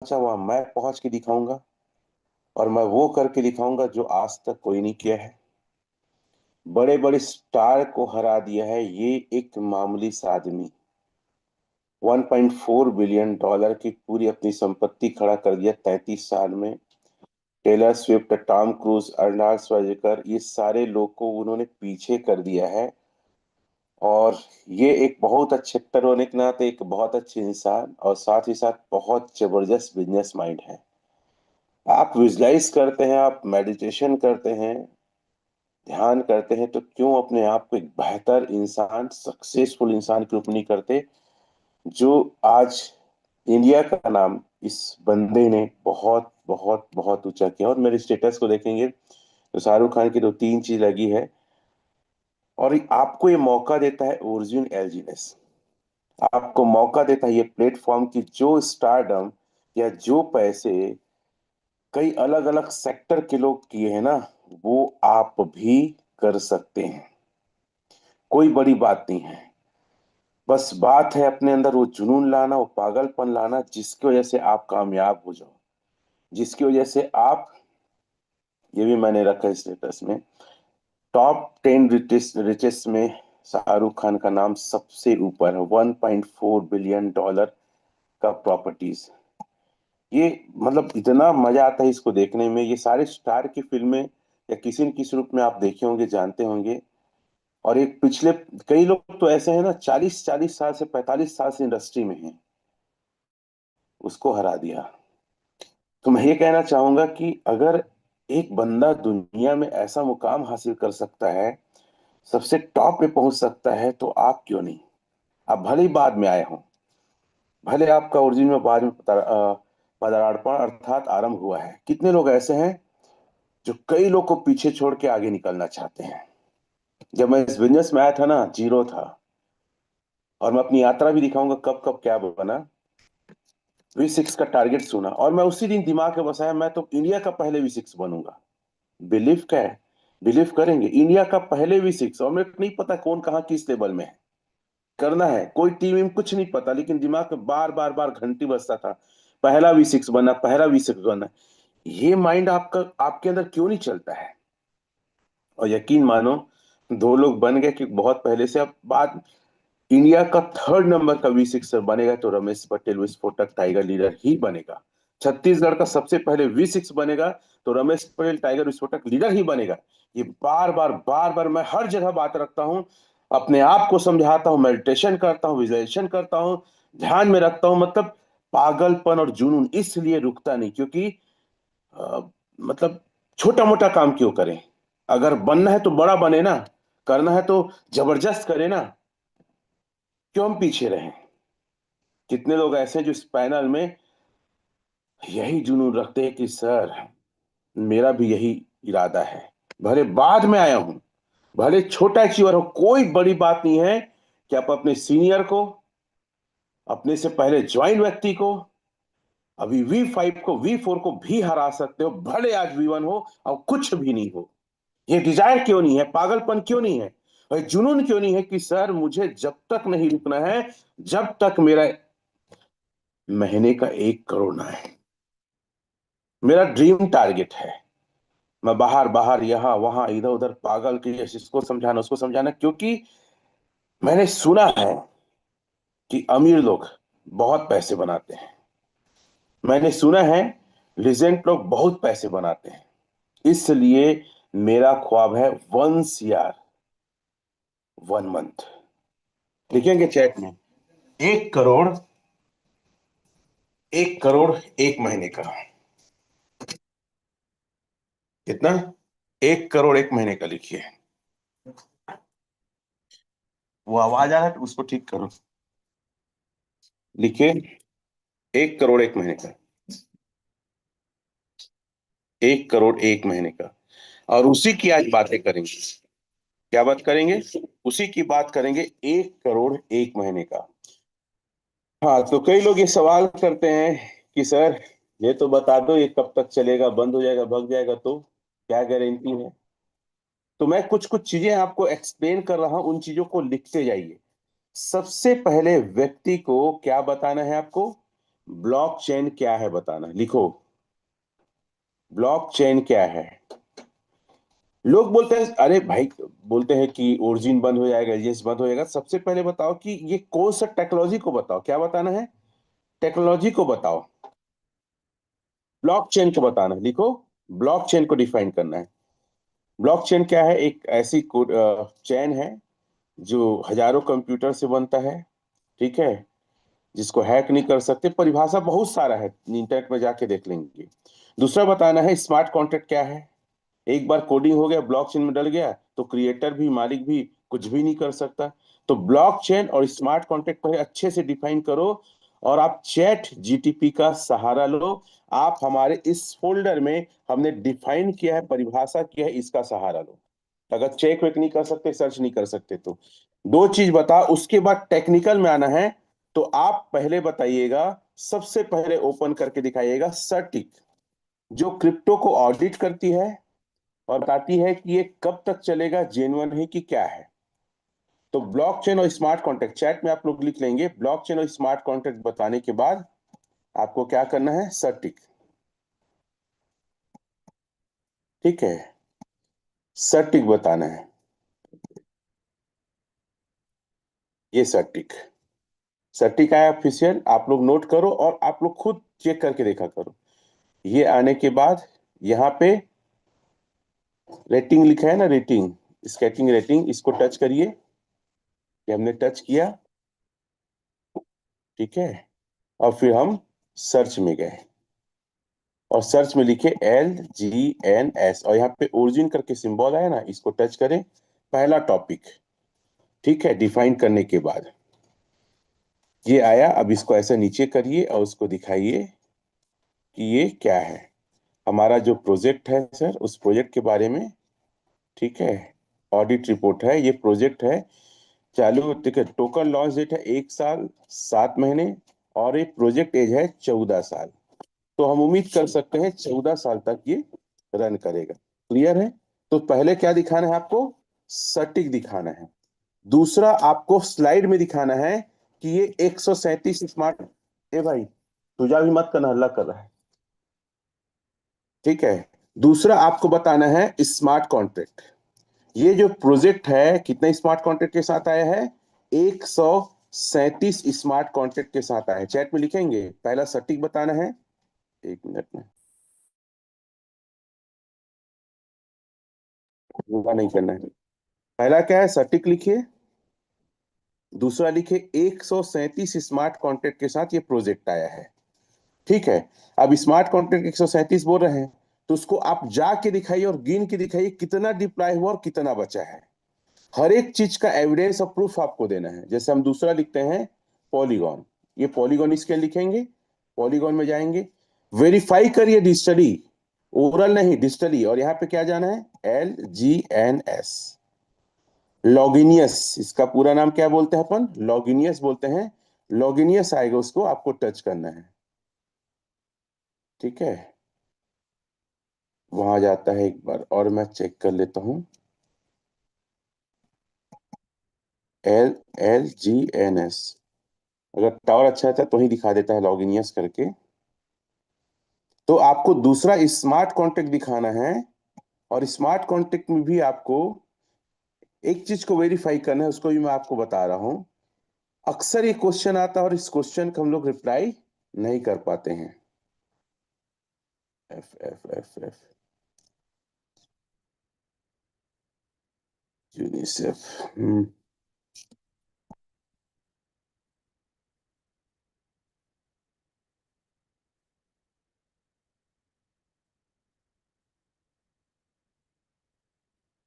पहुंचा वहां मैं पहुंच के दिखाऊंगा। और मैं वो करके दिखाऊंगा जो आज तक कोई नहीं किया है। बड़े बड़े स्टार को हरा दिया है ये एक मामूली सा आदमी। 1.4 बिलियन डॉलर की पूरी अपनी संपत्ति खड़ा कर दिया 33 साल में। Taylor Swift, Tom Cruise, Arnold Schwarzenegger, ये सारे लोग को उन्होंने पीछे कर दिया है। और ये एक बहुत अच्छे एक्टर होने के नाते एक बहुत अच्छे इंसान और साथ ही साथ बहुत जबरदस्त बिजनेस माइंड है। आप विजुलाइज करते हैं, आप मेडिटेशन करते हैं, ध्यान करते हैं, तो क्यों अपने आप को एक बेहतर इंसान, सक्सेसफुल इंसान के रूप नहीं करते। जो आज इंडिया का नाम इस बंदे ने बहुत बहुत बहुत ऊंचा किया। और मेरे स्टेटस को देखेंगे तो शाहरुख खान की 2-3 चीज लगी है। और आपको ये मौका देता है ओरिजिन एलजीनेस। आपको मौका देता है ये प्लेटफॉर्म की जो स्टारडम या जो पैसे कई अलग अलग सेक्टर के लोग किए हैं ना, वो आप भी कर सकते हैं। कोई बड़ी बात नहीं है। बस बात है अपने अंदर वो जुनून लाना, वो पागलपन लाना, जिसकी वजह से आप कामयाब हो जाओ। जिसकी वजह से आप, ये भी मैंने रखा है स्टेटस में, टॉप 10 रिचेस्ट में शाहरुख खान का नाम सबसे ऊपर है। 1.4 बिलियन डॉलर का प्रॉपर्टीज। ये मतलब इतना मजा आता है इसको देखने में। ये सारे स्टार की फिल्में या किसी न किसी रूप में आप देखे होंगे, जानते होंगे। और एक पिछले कई लोग तो ऐसे हैं ना, 40-40 साल से 45 साल से इंडस्ट्री में हैं, उसको हरा दिया। तो मैं ये कहना चाहूंगा कि अगर एक बंदा दुनिया में ऐसा मुकाम हासिल कर सकता है, सबसे टॉप पे पहुंच सकता है, तो आप क्यों नहीं। आप भले ही बाद में आए हों, भले आपका ओरिजिन में बाद में पदार्पण अर्थात आरंभ हुआ है। कितने लोग ऐसे हैं जो कई लोग को पीछे छोड़ के आगे निकलना चाहते हैं। जब मैं इस बिजनेस में आया था ना, जीरो था। और मैं अपनी यात्रा भी दिखाऊंगा कब कब क्या बना। V6 का टारगेट सुना और मैं उसी दिन दिमाग में बसाया, मैं तो इंडिया का पहले V6 बनूंगा। बिलीव क्या है, बिलीव करेंगे, इंडिया का पहले V6। और मेरे को नहीं पता कौन कहाँ किस लेवल में है, करना है कोई टीम वीम कुछ नहीं पता, लेकिन दिमाग में बार बार बार घंटी बजता था, पहला V6 बनना, पहला V6 बनना। ये माइंड आपका आपके अंदर क्यों नहीं चलता है। और यकीन मानो, दो लोग बन गए कि बहुत पहले से। अब बात इंडिया का थर्ड नंबर का V6 बनेगा तो रमेश पटेल विस्फोटक टाइगर लीडर ही बनेगा। छत्तीसगढ़ का सबसे पहले V6 बनेगा तो रमेश पटेल टाइगर विस्फोटक लीडर ही बनेगा। ये बार बार मैं हर जगह बात रखता हूँ, अपने आप को समझाता हूँ, मेडिटेशन करता हूँ, विजुअलाइजेशन करता हूँ, ध्यान में रखता हूँ। मतलब पागलपन और जुनून इसलिए रुकता नहीं क्योंकि अ, मतलब छोटा मोटा काम क्यों करें। अगर बनना है तो बड़ा बने ना, करना है तो जबरदस्त करे ना, क्यों हम पीछे रहें। कितने लोग ऐसे हैं जो इस पैनल में यही जुनून रखते हैं कि सर मेरा भी यही इरादा है। भले बाद में आया हूं, भले छोटा अचीवर हो, कोई बड़ी बात नहीं है कि आप अपने सीनियर को, अपने से पहले ज्वाइन व्यक्ति को, अभी V5 को, V4 को भी हरा सकते हो, भले आज V1 हो और कुछ भी नहीं हो। ये डिजायर क्यों नहीं है, पागलपन क्यों नहीं है, और जुनून क्यों नहीं है कि सर मुझे जब तक नहीं रुकना है, जब तक मेरा महीने का 1 करोड़ ना है। मेरा ड्रीम टारगेट है। मैं बाहर बाहर यहां वहां इधर उधर पागल के जैसे इसको समझाना उसको समझाना, क्योंकि मैंने सुना है कि अमीर लोग बहुत पैसे बनाते हैं। मैंने सुना है लिजेंड लोग बहुत पैसे बनाते हैं। इसलिए मेरा ख्वाब है 1 CR 1 मंथ। लिखेंगे चैट में, 1 करोड़, 1 करोड़ 1 महीने का। कितना? 1 करोड़ 1 महीने का लिखिए। वो आवाज आ रहा है तो उसको ठीक करो। लिखिए 1 करोड़ 1 महीने का। 1 करोड़ 1 महीने का। और उसी की आज बातें करेंगे। क्या बात करेंगे? उसी की बात करेंगे, 1 करोड़ 1 महीने का। हाँ, तो कई लोग ये सवाल करते हैं कि सर ये तो बता दो ये कब तक चलेगा, बंद हो जाएगा, भग जाएगा तो क्या गारंटी है। तो मैं कुछ कुछ चीजें आपको एक्सप्लेन कर रहा हूं, उन चीजों को लिखते जाइए। सबसे पहले व्यक्ति को क्या बताना है आपको? ब्लॉकचेन क्या है बताना, लिखो। ब्लॉकचेन क्या है? लोग बोलते हैं अरे भाई, बोलते हैं कि ओरिजिन बंद हो जाएगा, ये बंद हो जाएगा। सबसे पहले बताओ कि ये कौन सा टेक्नोलॉजी को बताओ, क्या बताना है? टेक्नोलॉजी को बताओ। ब्लॉकचेन को बताना है, लिखो। ब्लॉकचेन को डिफाइन करना है। ब्लॉकचेन क्या है? एक ऐसी चेन है जो हजारों कंप्यूटर से बनता है, ठीक है, जिसको हैक नहीं कर सकते। परिभाषा बहुत सारा है, इंटरनेट में जाके देख लेंगे। दूसरा बताना है स्मार्ट कॉन्ट्रैक्ट क्या है। एक बार कोडिंग हो गया, ब्लॉकचेन में डल गया, तो क्रिएटर भी, मालिक भी कुछ भी नहीं कर सकता। तो ब्लॉकचेन और स्मार्ट कॉन्ट्रैक्ट पहले अच्छे से डिफाइन करो, और आप चैट जीटीपी का सहारा लो। आप हमारे इस फोल्डर में हमने डिफाइन किया है, परिभाषा किया है, इसका सहारा लो। अगर चेक वेक नहीं कर सकते, सर्च नहीं कर सकते, तो दो चीज बता, उसके बाद टेक्निकल में आना है। तो आप पहले बताइएगा, सबसे पहले ओपन करके दिखाइएगा सर्टिक, जो क्रिप्टो को ऑडिट करती है और बताती है कि ये कब तक चलेगा, जेन्युइन है कि क्या है। तो ब्लॉकचेन और स्मार्ट कॉन्ट्रैक्ट चैट में आप लोग लिख लेंगे, ब्लॉकचेन और स्मार्ट कॉन्ट्रैक्ट बताने के बाद आपको क्या करना है, सर्टिक। ठीक है, सर्टिक बताना है। ये सर्टिक, सर्टिक आया ऑफिशियल, आप लोग नोट करो और आप लोग खुद चेक करके देखा करो। ये आने के बाद यहाँ पे रेटिंग लिखा है ना, रेटिंग, स्केटिंग रेटिंग, इसको टच करिए। ये हमने टच किया, ठीक है। और फिर हम सर्च में गए, और सर्च में लिखे LGNS, और यहाँ पे ओरिजिन करके सिंबल आया ना, इसको टच करें। पहला टॉपिक, ठीक है, डिफाइन करने के बाद ये आया। अब इसको ऐसे नीचे करिए और उसको दिखाइए कि ये क्या है। हमारा जो प्रोजेक्ट है सर, उस प्रोजेक्ट के बारे में, ठीक है, ऑडिट रिपोर्ट है, ये प्रोजेक्ट है चालू, ठीक है। टोकन लॉन्च डेट है 1 साल 7 महीने, और ये प्रोजेक्ट एज है 14 साल। तो हम उम्मीद कर सकते हैं 14 साल तक ये रन करेगा। क्लियर है? तो पहले क्या दिखाना है आपको, सटीक दिखाना है। दूसरा, आपको स्लाइड में दिखाना है कि ये 137 स्मार्ट, ए भाई तुझा भी मत करना, हल्ला कर रहा है, ठीक है। दूसरा आपको बताना है स्मार्ट कॉन्ट्रैक्ट। ये जो प्रोजेक्ट है कितने स्मार्ट कॉन्ट्रैक्ट के साथ आया है, 137 स्मार्ट कॉन्ट्रैक्ट के साथ आया है। चैट में लिखेंगे, पहला सटीक बताना है। 1 मिनट में होगा, नहीं करना है। पहला क्या है, सटीक लिखिए। दूसरा लिखिए 137 स्मार्ट कॉन्ट्रैक्ट के साथ ये प्रोजेक्ट आया है, ठीक है। अब स्मार्ट कॉन्ट्रैक्ट 137 बोल रहे हैं, तो उसको आप जाके दिखाइए और गिन के दिखाइए कितना डिप्लॉय हुआ और कितना बचा है। हर एक चीज का एविडेंस और प्रूफ आपको देना है। जैसे हम दूसरा लिखते हैं पॉलीगॉन, ये पॉलीगॉन इसके लिखेंगे, पॉलीगॉन में जाएंगे, वेरीफाई करिए डिजिटली, ओरल नहीं डिजिटली। और यहाँ पे क्या जाना है, LGNS, लॉगिनियस, इसका पूरा नाम क्या बोलते हैं अपन, लॉगिनियस बोलते हैं। लॉगिनियस आएगा, उसको आपको टच करना है, ठीक है। वहां जाता है एक बार और मैं चेक कर लेता हूँ, LGNS। अगर टावर अच्छा था तो ही दिखा देता है लॉगिनियस करके। तो आपको दूसरा स्मार्ट कॉन्टेक्ट दिखाना है, और स्मार्ट कॉन्टेक्ट में भी आपको एक चीज को वेरीफाई करना है, उसको भी मैं आपको बता रहा हूं। अक्सर ये क्वेश्चन आता है और इस क्वेश्चन का हम लोग रिप्लाई नहीं कर पाते हैं। F F F F UNICEF,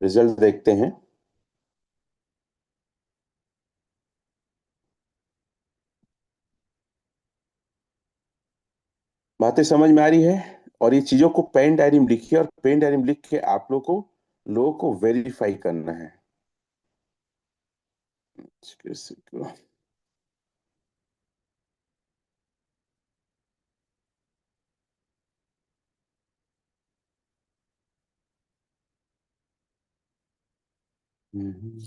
result देखते हैं। बातें समझ में आ रही है? और ये चीजों को पेन डायरी में लिखिए, और पेन डायरी में लिख के आप लोगों को वेरीफाई करना है। हम्म,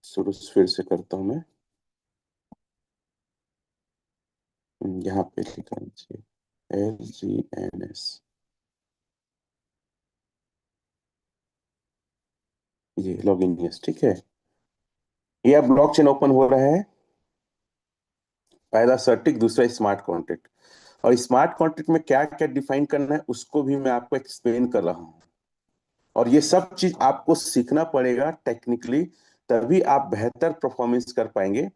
शुरू से फिर से करता हूं मैं। यहाँ पे लिखना चाहिए LGNS। ये लॉगिन यस, ठीक है। ये अब ब्लॉकचेन ओपन हो रहा है। पहला सर्टिक, दूसरा स्मार्ट कॉन्ट्रैक्ट। और स्मार्ट कॉन्ट्रैक्ट में क्या क्या डिफाइन करना है उसको भी मैं आपको एक्सप्लेन कर रहा हूँ। और ये सब चीज आपको सीखना पड़ेगा टेक्निकली, तभी आप बेहतर परफॉर्मेंस कर पाएंगे।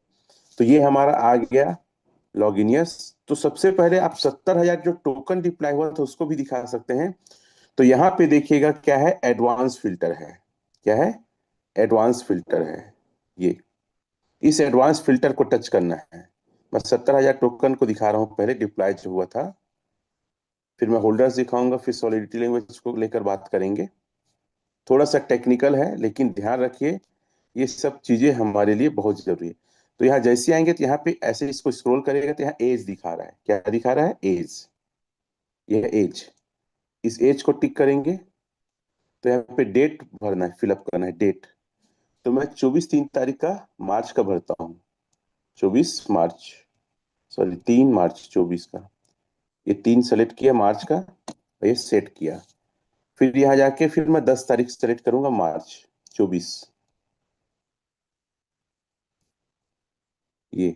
तो ये हमारा आ गया लॉगिनियस। तो सबसे पहले आप 70,000 जो टोकन डिप्लॉय हुआ था उसको भी दिखा सकते हैं। तो यहाँ पे देखिएगा क्या है, एडवांस फिल्टर है। क्या है? एडवांस फिल्टर है। ये इस एडवांस फिल्टर को टच करना है। मैं 70,000 टोकन को दिखा रहा हूँ, पहले डिप्लॉय जो हुआ था। फिर मैं होल्डर्स दिखाऊंगा, फिर सॉलिडिटी लैंग्वेज को लेकर बात करेंगे। थोड़ा सा टेक्निकल है लेकिन ध्यान रखिए, ये सब चीजें हमारे लिए बहुत जरूरी है। तो यहाँ जैसे आएंगे तो यहाँ पे ऐसे इसको स्क्रॉल करेगा तो यहाँ एज दिखा रहा है। क्या दिखा रहा है? एज। ये एज। इस एज को टिक करेंगे तो यहाँ पे डेट भरना है, फिलअप करना है डेट। तो मैं 24/3 का मार्च का भरता हूँ। 24 मार्च, सॉरी 3 मार्च 24 का। ये 3 सेलेक्ट किया मार्च का, और ये सेट किया। फिर यहाँ जाके फिर मैं 10 तारीख सेलेक्ट करूंगा, मार्च 24। ये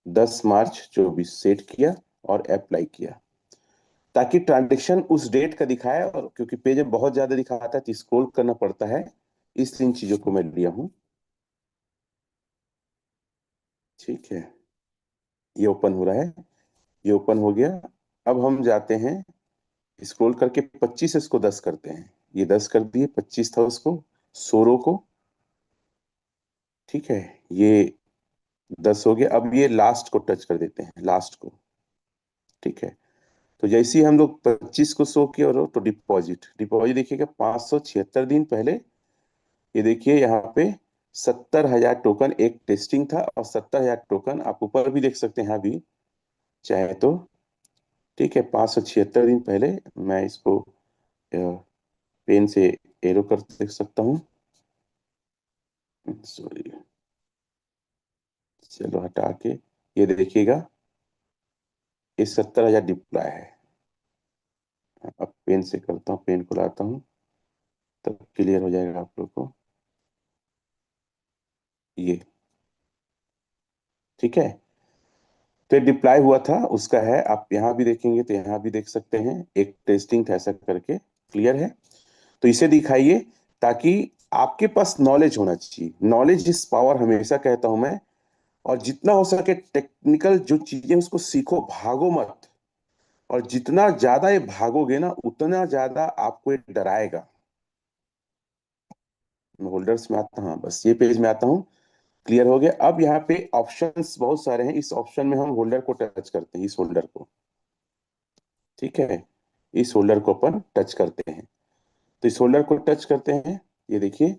10 मार्च 24 सेट किया और अप्लाई किया, ताकि ट्रांजेक्शन उस डेट का दिखाए। और क्योंकि पेज में बहुत ज्यादा दिखाता है तो स्क्रॉल करना पड़ता है, इस 3 चीजों को मैं लिया हूँ। ठीक है, ये ओपन हो रहा है। ये ओपन हो गया। अब हम जाते हैं स्क्रॉल करके 25 इसको 10 करते हैं। ये 10 कर दिए, 25 था उसको, 16 को। ठीक है, ये 10 हो गया। अब ये लास्ट को टच कर देते हैं, लास्ट को। ठीक है, तो जैसे ही हम लोग 25 को शो किया और तो डिपॉजिट डिपॉजिट देखिएगा 576 दिन पहले। ये देखिए यहाँ पे 70,000 टोकन एक टेस्टिंग था, और 70,000 टोकन आप ऊपर भी देख सकते हैं यहाँ भी चाहे तो। ठीक है, 576 दिन पहले। मैं इसको पेन से एरो कर देख सकता हूँ। सॉरी, चलो हटा के ये देखिएगा, ये 70,000 डिप्लॉय है। अब पेन से करता हूँ, पेन को लाता हूँ, तब क्लियर हो जाएगा आप लोग को। ये ठीक है, तो डिप्लॉय हुआ था उसका है। आप यहाँ भी देखेंगे तो यहाँ भी देख सकते हैं, एक टेस्टिंग था ऐसा करके। क्लियर है? तो इसे दिखाइए, ताकि आपके पास नॉलेज होना चाहिए। नॉलेज इज पावर हमेशा कहता हूं मैं। और जितना हो सके टेक्निकल जो चीजें उसको सीखो, भागो मत। और जितना ज्यादा ये भागोगे ना, उतना ज्यादा आपको ये डराएगा। मैं होल्डर्स में आता हूँ, हाँ, बस ये पेज में आता हूँ। क्लियर हो गया। अब यहाँ पे ऑप्शंस बहुत सारे हैं, इस ऑप्शन में हम होल्डर को टच करते हैं, इस होल्डर को। ठीक है, इस होल्डर को अपन टच करते हैं। तो इस होल्डर को टच करते हैं, ये देखिए।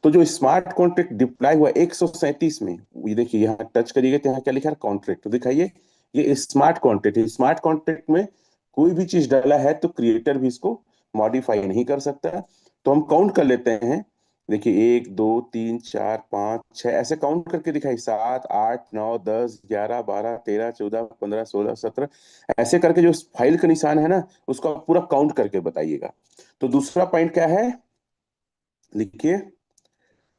तो जो स्मार्ट कॉन्ट्रैक्ट डिप्लॉय हुआ 137 में, ये देखिए यहाँ टच करिएगा तो यहाँ क्या लिखा है? कॉन्ट्रैक्ट। तो दिखाइए, ये स्मार्ट कॉन्ट्रैक्ट है। स्मार्ट कॉन्ट्रैक्ट में कोई भी चीज डाला है तो क्रिएटर भी इसको मॉडिफाई नहीं कर सकता। तो हम काउंट कर लेते हैं। देखिए 1 2 3 4 5 6 ऐसे काउंट करके दिखाई, 7 8 9 10 11 12 13 14 15 16 17, ऐसे करके जो फाइल का निशान है ना, उसको आप पूरा काउंट करके बताइएगा। तो दूसरा पॉइंट क्या है, लिखिए,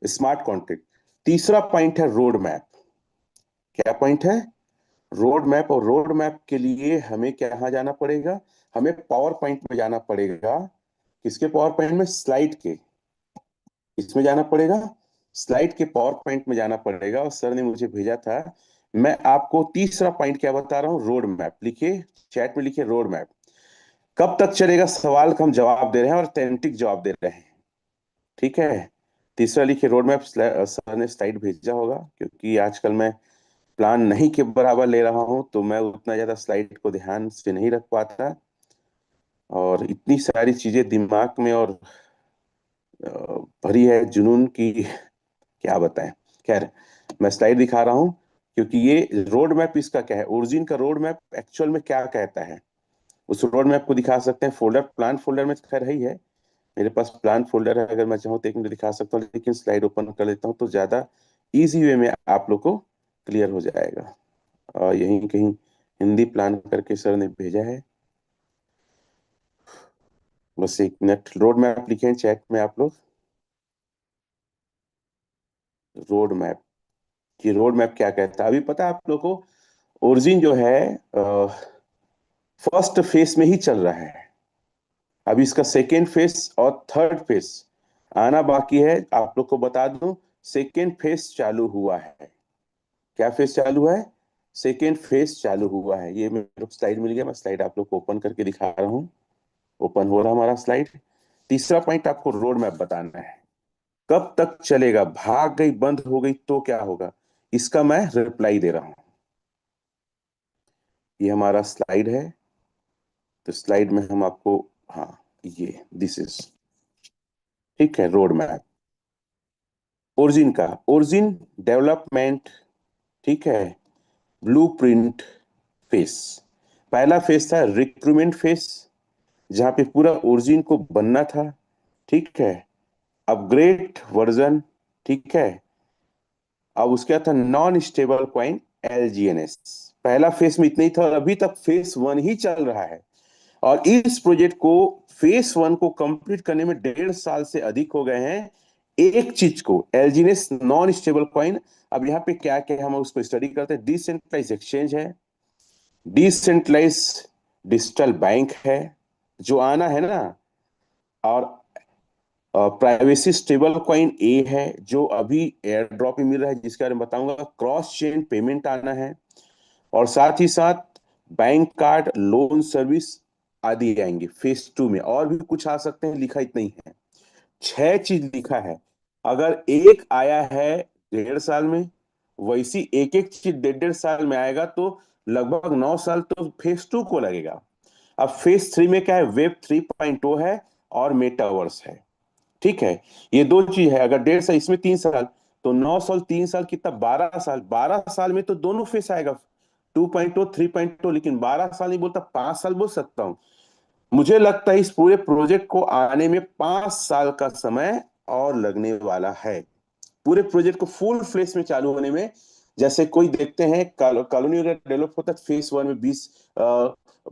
स्मार्ट कॉन्ट्रैक्ट। तीसरा पॉइंट है रोड मैप। क्या पॉइंट है? Road map. और रोड मैप के लिए हमें क्या जाना पड़ेगा? हमें पावर पॉइंट में जाना पड़ेगा। किसके पावर पॉइंट में? स्लाइड के। इसमें जाना पड़ेगा, स्लाइड के पावर पॉइंट में जाना पड़ेगा। और सर ने मुझे भेजा था। मैं आपको तीसरा पॉइंट क्या बता रहा हूँ, रोड मैप। लिखिए, चैट में लिखिए रोड मैप। कब तक चलेगा सवाल का हम जवाब दे रहे हैं, और ऑथेंटिक जवाब दे रहे हैं। ठीक है, तीसरा लिखिए रोड मैप। सर ने स्लाइड भेजा होगा, क्योंकि आजकल मैं प्लान नहीं के बराबर ले रहा हूँ, तो मैं उतना ज्यादा स्लाइड को ध्यान से नहीं रख पाता। और इतनी सारी चीजें दिमाग में और अ, भरी है जुनून की, क्या बताएं। खैर, मैं स्लाइड दिखा रहा हूँ, क्योंकि ये रोड मैप इसका क्या है, ओरिजिन का रोड मैप एक्चुअल में क्या कहता है, उस रोड मैप को दिखा सकते हैं। फोल्डर, प्लान फोल्डर में तो खैर है ही है। मेरे पास प्लान फोल्डर है, अगर मैं चाहूँ तो 1 मिनट दिखा सकता हूँ, लेकिन स्लाइड ओपन कर लेता हूँ तो ज्यादा इजी वे में आप लोग को क्लियर हो जाएगा। यहीं कहीं हिंदी प्लान करके सर ने भेजा है। बस एक मिनट, रोड मैप लिखे हैं चैट में आप लोग। रोड मैप, कि रोड मैप क्या कहता है अभी पता है आप लोग को? ओरिजिन जो है फर्स्ट फेस में ही चल रहा है। अभी इसका सेकेंड फेस और थर्ड फेस आना बाकी है। आप लोग को बता दूं, सेकेंड फेस चालू हुआ है। क्या फेस चालू है? सेकेंड फेस चालू हुआ है। ये मेरे को स्लाइड मिल गया, मैं स्लाइड आप लोग को ओपन करके दिखा रहा हूँ। ओपन हो रहा हमारा स्लाइड। तीसरा पॉइंट आपको रोड मैप बताना है। कब तक चलेगा? भाग गई, बंद हो गई तो क्या होगा? इसका मैं रिप्लाई दे रहा हूं। ये हमारा स्लाइड है। तो स्लाइड में हम आपको, हाँ, ये दिस इज, ठीक है, रोड मैप। ओरिजिन का, ओरिजिन डेवलपमेंट, ठीक है, ब्लूप्रिंट फेस। पहला फेस था रिक्रूटमेंट फेस, जहां पे पूरा ओरिजिन को बनना था, ठीक है। अपग्रेड वर्जन, ठीक है। अब उसके बाद था नॉन स्टेबल कॉइन, एलजीएनएस। पहला फेस में इतना ही था और अभी तक फेस वन ही चल रहा है। और इस प्रोजेक्ट को, फेस वन को कंप्लीट करने में 1.5 साल से अधिक हो गए हैं। एक चीज को, एलजीएनएस नॉन स्टेबल कॉइन। अब यहाँ पे क्या क्या हम उसको स्टडी करते हैं। डिसेंट्रलाइज एक्सचेंज है, डिसेंट्रलाइज डिजिटल बैंक है जो आना है ना, और प्राइवेसी स्टेबल कॉइन ए है जो अभी एयर ड्रॉप में मिल रहा है, जिसके बारे में बताऊंगा। क्रॉस चेन पेमेंट आना है, और साथ ही साथ बैंक कार्ड, लोन सर्विस आदि आएंगे फेज टू में। और भी कुछ आ सकते हैं, लिखा इतना ही है। 6 चीज लिखा है। अगर एक आया है 1.5 साल में, वैसी एक एक चीज 1.5 1.5 साल में आएगा तो लगभग 9 साल तो फेज टू को लगेगा। अब फेज थ्री में क्या है? वेब 3.0 है और मेटावर्स है, ठीक है। ये दो चीज है। अगर 1.5 साल, इसमें 3 साल, तो 9 साल, 3 साल कितना? 12 साल। 12 साल में तो दोनों फेस आएगा, 2.0 3.0। लेकिन 12 साल नहीं बोलता, 5 साल बोल सकता हूँ। मुझे लगता है इस पूरे प्रोजेक्ट को आने में 5 साल का समय और लगने वाला है। पूरे प्रोजेक्ट को फुल फ्लेश में चालू होने में। जैसे कोई देखते हैं कॉलोनी वगैरह डेवलप होता है, फेज वन में 20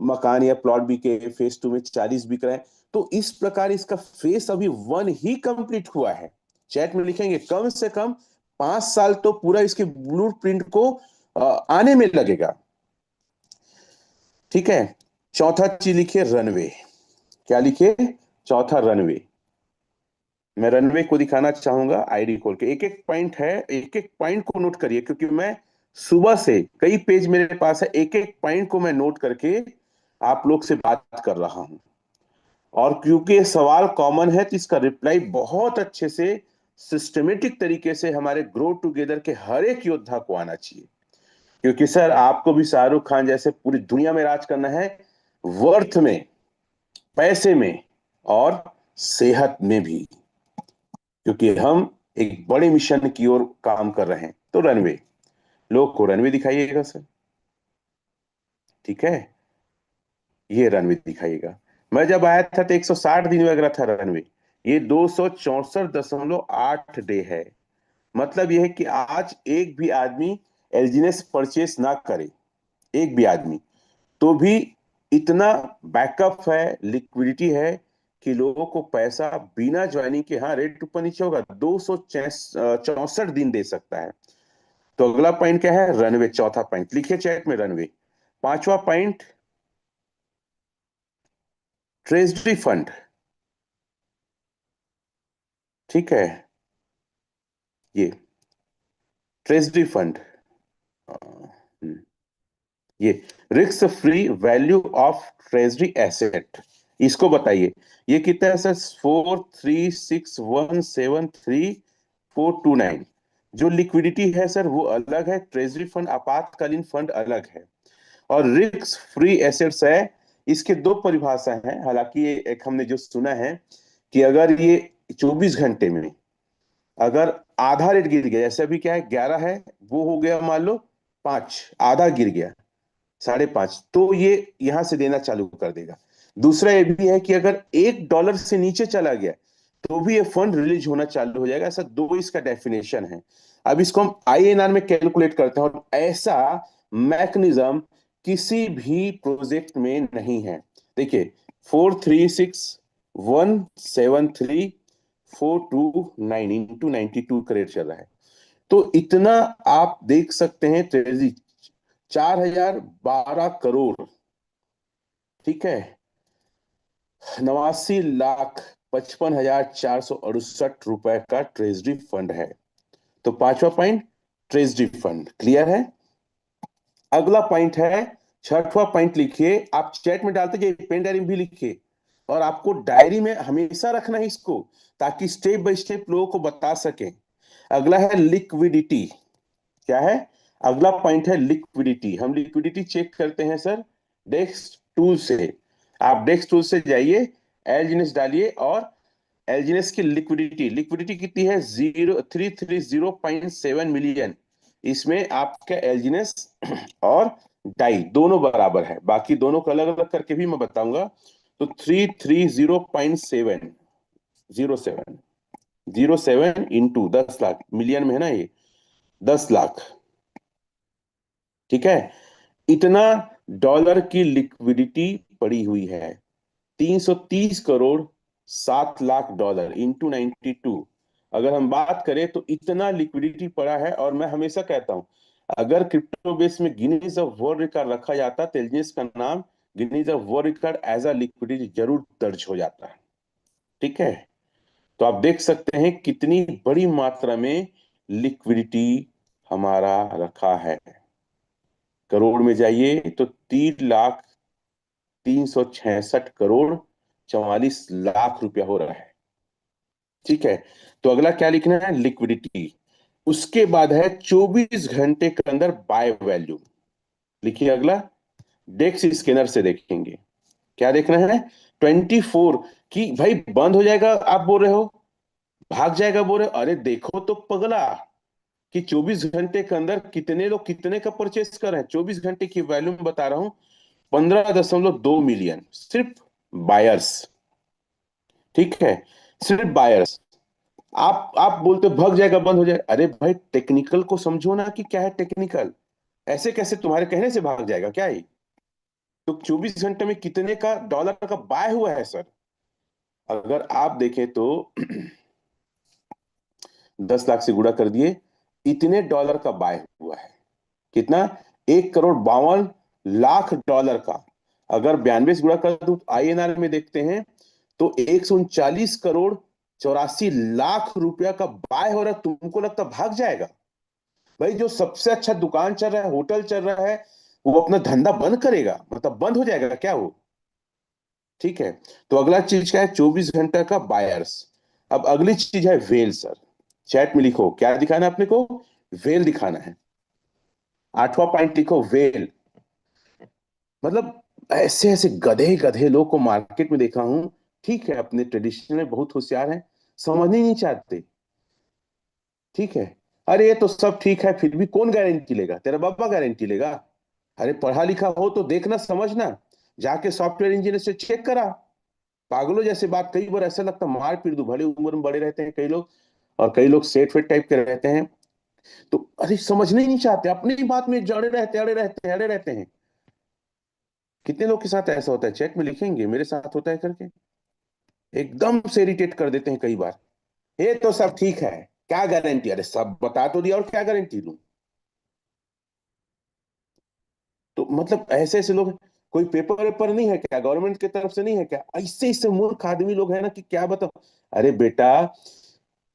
मकान या प्लॉट बिके, फेज टू में 40 बिक रहे हैं। तो इस प्रकार इसका फेस अभी वन ही कंप्लीट हुआ है। चैट में लिखेंगे कम से कम 5 साल तो पूरा इसके ब्लू प्रिंट को आने में लगेगा, ठीक है। चौथा चीज लिखिए रनवे। क्या लिखिए? चौथा रनवे। मैं रनवे को दिखाना चाहूंगा आईडी खोल के। एक एक पॉइंट है, एक एक पॉइंट को नोट करिए, क्योंकि मैं सुबह से कई पेज मेरे पास है, एक एक पॉइंट को मैं नोट करके आप लोग से बात कर रहा हूं। और क्योंकि ये सवाल कॉमन है तो इसका रिप्लाई बहुत अच्छे से, सिस्टमेटिक तरीके से हमारे ग्रो टुगेदर के हर एक योद्धा को आना चाहिए। क्योंकि सर आपको भी शाहरुख खान जैसे पूरी दुनिया में राज करना है, वर्थ में, पैसे में, और सेहत में भी। क्योंकि हम एक बड़े मिशन की ओर काम कर रहे हैं। तो रनवे, लोग को रनवे दिखाइएगा सर, ठीक है। ये रनवे दिखाइएगा। मैं जब आया था तो 160 दिन वगैरह था रनवे। ये 264.8 डे है। मतलब यह है कि आज एक भी आदमी एलजीनेस परचेस ना करे, एक भी आदमी, तो भी इतना बैकअप है, लिक्विडिटी है, कि लोगों को पैसा बिना ज्वाइनिंग के, हाँ रेट ऊपर नीचे होगा, 264 दिन दे सकता है। तो अगला पॉइंट क्या है? रनवे। चौथा पॉइंट लिखिए चैट में, रनवे। पांचवा पॉइंट, ट्रेजरी फंड, ठीक है। ये ट्रेजरी फंड, ये risk free value of treasury asset, इसको बताइए। ये कितना है सर? 436173429। जो लिक्विडिटी है सर वो अलग है, ट्रेजरी फंड आपातकालीन फंड अलग है, और रिस्क फ्री एसेट्स है। इसके दो परिभाषा हैं। हालांकि ये एक हमने जो सुना है कि अगर ये 24 घंटे में अगर आधा रेट गिर गया, जैसे अभी क्या है, 11 है, वो हो गया मान लो 5, आधा गिर गया 5.5, तो ये यहां से देना चालू कर देगा। दूसरा ये भी है कि अगर $1 से नीचे चला गया तो भी ये फंड रिलीज होना चालू हो जाएगा। ऐसा दो इसका डेफिनेशन है। अब इसको हम आईएनआर में कैलकुलेट करते हैं, और ऐसा मैकेनिज्म किसी भी प्रोजेक्ट में नहीं है। देखिए 436,173,429 इंटू 92 करोड़ चल रहा है। तो इतना आप देख सकते हैं ट्रेजरी, 4,012 करोड़, ठीक है, 89,55,468 रुपए का ट्रेजरी फंड है। तो पांचवा पॉइंट ट्रेजरी फंड क्लियर है। अगला पॉइंट है, छठवां पॉइंट लिखिए, आप चैट में डालते जाइए, पेन डायरी में भी लिखिए, और आपको डायरी में हमेशा रखना है इसको, ताकि स्टेप बाय स्टेप लोगों को बता सके। अगला है लिक्विडिटी। क्या है? अगला पॉइंट है लिक्विडिटी। हम लिक्विडिटी चेक करते हैं सर डेस्क टूल से। आप डेस्क टूल से जाइए, एलजीएस डालिए, और एलजीएस की लिक्विडिटी, लिक्विडिटी कितनी है? 330.7 मिलियन। इसमें आपका एलजीएस और डाई दोनों बराबर है, बाकी दोनों को अलग अलग करके भी मैं बताऊंगा। तो 330.707, 07 इंटू 10 लाख, मिलियन में है ना ये, 10 लाख, ठीक है। इतना डॉलर की लिक्विडिटी पड़ी हुई है। 330 करोड़ 7 लाख डॉलर इंटू 92। अगर हम बात करें तो इतना लिक्विडिटी पड़ा है, और मैं हमेशा कहता हूं, अगर क्रिप्टो बेस में गिनीज ऑफ वर्ल्ड रिकॉर्ड रखा जाता तो एलजीएस का नाम Guinness of world record as a liquidity जरूर दर्ज हो जाता है, ठीक है। तो आप देख सकते हैं कितनी बड़ी मात्रा में लिक्विडिटी हमारा रखा है। करोड़ में जाइए तो 3,366 करोड़ 44 लाख रुपया हो रहा है, ठीक है। तो अगला क्या लिखना है? लिक्विडिटी। उसके बाद है 24 घंटे के अंदर बाय वैल्यू। लिखिए अगला, डेक्स स्कैनर से देखेंगे। क्या देखना है? 24 की भाई बंद हो जाएगा आप बोल रहे हो, भाग जाएगा बोल रहे हो, अरे देखो तो पगला, कि 24 घंटे के अंदर कितने लोग कितने का परचेस कर रहे हैं। 24 घंटे की वैल्यू में बता रहा हूं, 15.2 मिलियन सिर्फ बायर्स, ठीक है, सिर्फ बायर्स। आप बोलते हो भाग जाएगा बंद हो जाएगा, अरे भाई टेक्निकल को समझो ना कि क्या है टेक्निकल। ऐसे कैसे तुम्हारे कहने से भाग जाएगा क्या ही? तो 24 घंटे में कितने का डॉलर का बाय हुआ है सर? अगर आप देखें तो 10 लाख से गुणा कर दिए, इतने डॉलर का बाय हुआ है। कितना? 1,52,00,000 का। अगर 92 से गुणा कर दूं तो आईएनआर में देखते हैं तो 139 करोड़ 84 लाख रुपया का बाय हो रहा है। तुमको लगता भाग जाएगा? भाई जो सबसे अच्छा दुकान चल रहा है, होटल चल रहा है, वो अपना धंधा बंद करेगा? मतलब बंद हो जाएगा क्या वो? ठीक है। तो अगला चीज क्या है? 24 घंटा का बायर्स। अब अगली चीज है वेल सर। चैट में लिखो, क्या दिखाना है अपने को? वेल दिखाना है। आठवां पॉइंट लिखो, वेल। मतलब ऐसे ऐसे गधे गधे लोग को मार्केट में देखा हूं, ठीक है, अपने ट्रेडिशन में बहुत होशियार हैं, समझ ही नहीं चाहते, ठीक है। अरे ये तो सब ठीक है, फिर भी कौन गारंटी लेगा? तेरा बाबा गारंटी लेगा? अरे पढ़ा लिखा हो तो देखना समझना, जाके सॉफ्टवेयर इंजीनियर से चेक करा। पागलों जैसे बात, कई बार ऐसा लगता है मार पीट दो, भले उम्र में बड़े रहते हैं कई लोग, और कई लोग सेठ फेट टाइप के रहते हैं। तो अरे समझने ही नहीं चाहते, अपनी बात में जड़े रहते, अड़े रहते हैं, अड़े रहते हैं। कितने लोग के साथ ऐसा होता है? चैट में लिखेंगे मेरे साथ होता है करके, एकदम से इरिटेट कर देते हैं कई बार। ये तो सब ठीक है, क्या गारंटी? अरे सब बता तो दिया, और क्या गारंटी लूं? तो मतलब ऐसे ऐसे लोग, कोई पेपर वेपर नहीं है क्या गवर्नमेंट की तरफ से? नहीं है क्या? ऐसे ऐसे मूर्ख आदमी लोग हैं ना कि क्या बताओ। अरे बेटा,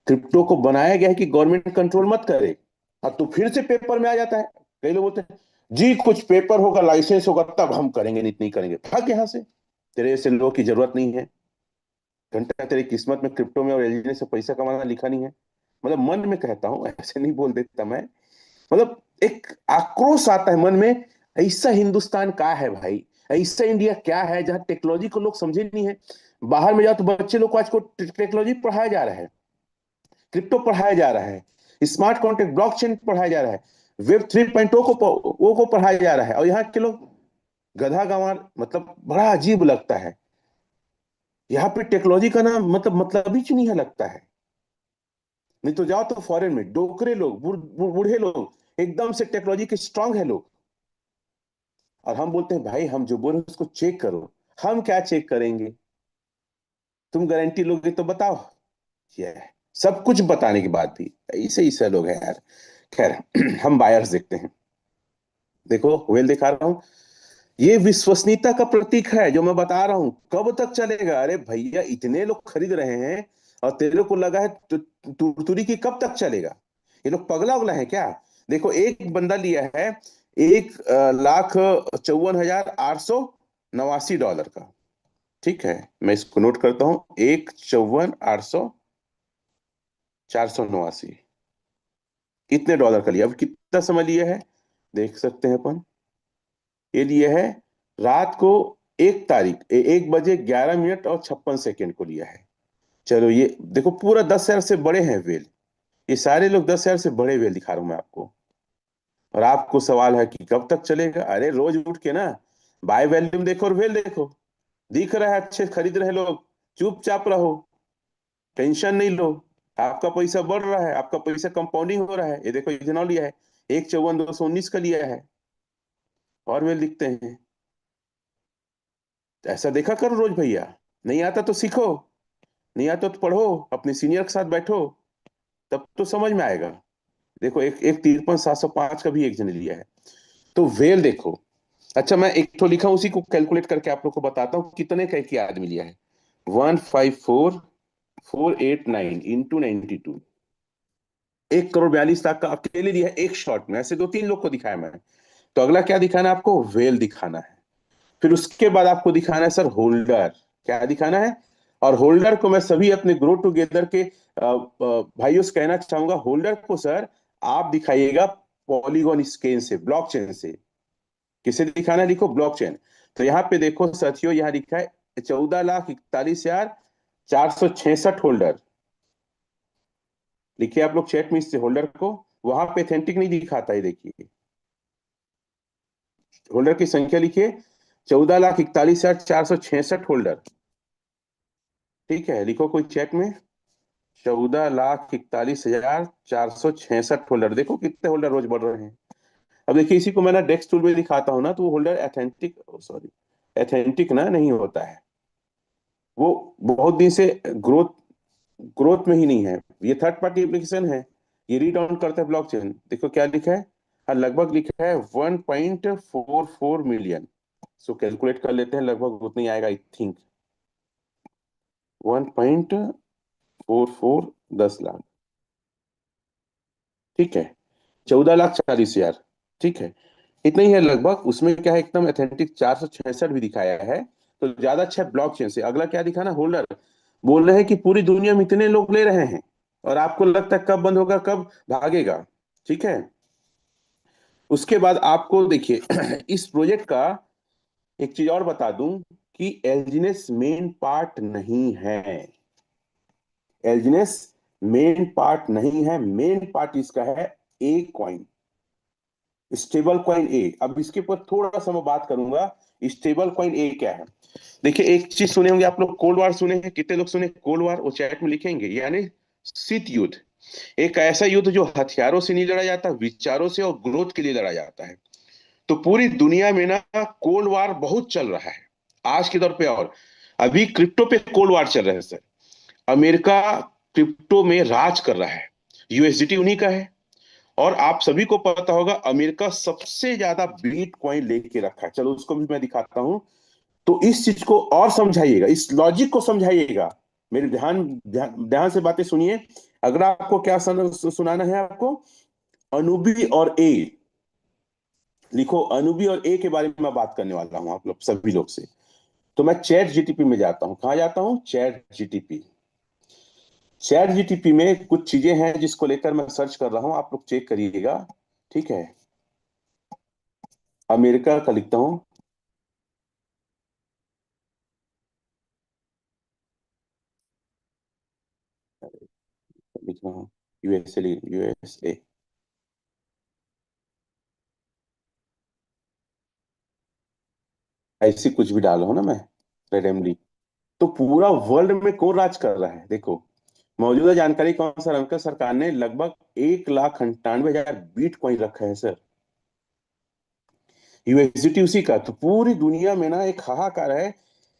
क्रिप्टो को बनाया गया है कि गवर्नमेंट कंट्रोल मत करे, अब तो फिर से पेपर में आ जाता है। कई लोग बोलते हैं जी कुछ पेपर होगा, लाइसेंस होगा, तब हम करेंगे, नहीं नहीं करेंगे, भाग यहाँ से। तेरे ऐसे लोगों की जरूरत नहीं है। घंटा तेरी किस्मत में क्रिप्टो में और एलजीने से पैसा कमाना लिखा नहीं है। मतलब मन में कहता हूं, ऐसे नहीं बोल देता मैं। मतलब एक आक्रोश आता है मन में, ऐसा हिंदुस्तान का है भाई, ऐसा इंडिया क्या है जहां टेक्नोलॉजी को लोग समझे नहीं है। बाहर में जाओ तो बच्चे लोग को आज को टेक्नोलॉजी पढ़ाया जा रहा है, क्रिप्टो पढ़ाया जा रहा है, स्मार्ट कॉन्ट्रैक्ट ब्लॉकचेन पढ़ाया जा रहा है, वेब 3.0 को पढ़ाया जा रहा है, और यहाँ के लोग गधा गंवार, मतलब बड़ा अजीब लगता है। यहाँ पे टेक्नोलॉजी का नाम मतलब ही नहीं है लगता है। नहीं तो जाओ तो फॉरेन में डोकरे लोग, बूढ़े लोग, एकदम से टेक्नोलॉजी के स्ट्रांग है लोग। और हम बोलते हैं भाई हम जो बोल रहे हैं उसको चेक करो। हम क्या चेक करेंगे, तुम गारंटी लोगे तो बताओ। ये है। सब कुछ बताने के बाद भी ऐसे ही से लोग हैं यार। खैर हम बायर्स देखते हैं। देखो वेल दिखा रहा हूँ, ये विश्वसनीयता का प्रतीक है जो मैं बता रहा हूँ। कब तक चलेगा? अरे भैया इतने लोग खरीद रहे हैं और तेरे को लगा है तुरतुरी की कब तक चलेगा? ये लोग पगला उगला है क्या? देखो एक बंदा लिया है 1,54,889 का। ठीक है, मैं इसको नोट करता हूँ, 1,54,800,489 इतने डॉलर का लिया। अब कितना समय लिया है देख सकते हैं अपन। ये लिया है रात को 1 तारीख 1 बजे 11 मिनट और 56 सेकेंड को लिया है। चलो ये देखो पूरा 10,000 से बड़े हैं वेल। ये सारे लोग 10,000 से बड़े वेल दिखा रहा हूं मैं आपको। और आपको सवाल है कि कब तक चलेगा? अरे रोज उठ के ना बाय वैल्यूम देखो और वेल देखो। दिख रहा है अच्छे खरीद रहे लोग, चुपचाप रहो, टेंशन नहीं लो। आपका पैसा बढ़ रहा है, आपका पैसा कंपाउंडिंग हो रहा है। ये देखो इथेनॉल लिया है 1,54,219 का लिया है और वेल दिखते हैं। ऐसा देखा करो रोज भैया। नहीं आता तो सीखो, नहीं आता तो पढ़ो, अपने सीनियर के साथ बैठो, तब तो समझ में आएगा। देखो एक एक 53,705 का भी एक जने लिया है। तो वेल देखो। अच्छा मैं एक तो लिखा हूं, उसी को कैलकुलेट करके आप लोग को बताता हूँ कितने का एक आदमी लिया है। 154,489 इंटू 92, 1,42,00,000 का अकेले लिया है एक शॉट में। ऐसे 2-3 लोग को दिखाया मैंने। तो अगला क्या दिखाना है आपको? वेल दिखाना है। फिर उसके बाद आपको दिखाना है सर होल्डर। क्या दिखाना है? और होल्डर को मैं सभी अपने ग्रो टुगेदर के भाइयों से कहना चाहूंगा, होल्डर को सर आप दिखाइएगा पॉलीगॉन स्केल से, ब्लॉकचेन से। किसे दिखाना है? लिखो ब्लॉकचेन। तो यहाँ पे देखो साथियों, यहाँ लिखा है 14,41,466 होल्डर। लिखिए आप लोग चैट में इस होल्डर को। वहां पे अथेंटिक नहीं दिखाता है, देखिए होल्डर की संख्या लिखिए 14,41,466 होल्डर। ठीक है, लिखो कोई चैट में 14,41,466 होल्डर। देखो कितने होल्डर रोज बढ़ रहे हैं। अब देखिए इसी को मैं ना डेस्क टूल में दिखाता हूँ ना, तो वो होल्डर एथेंटिक, सॉरी एथेंटिक ना नहीं होता है। वो बहुत दिन से ग्रोथ ग्रोथ में ही नहीं है। ये थर्ड पार्टी एप्लीकेशन है। ये रीड ऑन करता है ब्लॉकचेन। देखो क्या लिखा है। हाँ लगभग लिखा है 1.44 मिलियन। सो कैलकुलेट कर लेते हैं, लगभग उतना ही आएगा आई थिंक। 1.44 10 लाख। ठीक है, 14,40,000। ठीक है, इतना ही है लगभग। उसमें क्या है एकदम ऑथेंटिक 466 भी दिखाया है। तो ज्यादा अच्छा ब्लॉकचेन से। अगला क्या दिखाना? होल्डर। बोल रहे हैं कि पूरी दुनिया में इतने लोग ले रहे हैं और आपको लगता है कब बंद होगा, कब भागेगा। ठीक है, उसके बाद आपको देखिए इस प्रोजेक्ट का एक चीज और बता दूं कि एल्जीनेस मेन पार्ट नहीं है। एल्जीनेस मेन पार्ट नहीं है। मेन पार्ट इसका है ए कॉइन, स्टेबल कॉइन ए। अब इसके ऊपर थोड़ा सा मैं बात करूंगा। स्टेबल कॉइन ए क्या है? देखिए एक चीज सुने होंगे आप लोग, कोल्ड वार सुने हैं? कितने लोग सुने कोल्ड वार? वो चैट में लिखेंगे। यानी शीत युद्ध, एक ऐसा युद्ध जो हथियारों से नहीं लड़ा जाता, विचारों से और ग्रोथ के लिए लड़ा जाता है। तो पूरी दुनिया में ना कोल्ड वार बहुत चल रहा है आज के दौर पे। और अभी क्रिप्टो पे कोल्ड वार चल रहा है सर। अमेरिका क्रिप्टो में राज कर रहा है। यूएसडीटी उन्हीं का है। और आप सभी को पता होगा अमेरिका सबसे ज्यादा बिटकॉइन लेके रखा है। चलो उसको भी मैं दिखाता हूं। तो इस चीज को और समझाइएगा, इस लॉजिक को समझाइएगा। मेरे ध्यान ध्यान ध्यान से बातें सुनिए। अगर आपको क्या सुनाना है आपको, अनुबी और ए। लिखो अनुबी और ए के बारे में मैं बात करने वाला हूं आप लोग सभी लोग से। तो मैं चैट जीटीपी में जाता हूं। कहा जाता हूं? Chat GTP. चैट जीटीपी में कुछ चीजें हैं जिसको लेकर मैं सर्च कर रहा हूं, आप लोग चेक करिएगा। ठीक है, अमेरिका का लिखता हूं। लिख रहा हूं यूएसए, यूएसए। ऐसी कुछ भी डाल रहा हूं ना मैं, रेडमली। तो पूरा वर्ल्ड में कौन राज कर रहा है देखो। मौजूदा जानकारी के अनुसार अमेरिका सरकार ने लगभग 1,98,000 बिटकॉइन रखा है सर। यूएसडीटी उसी का। तो पूरी दुनिया में ना एक हाहाकार है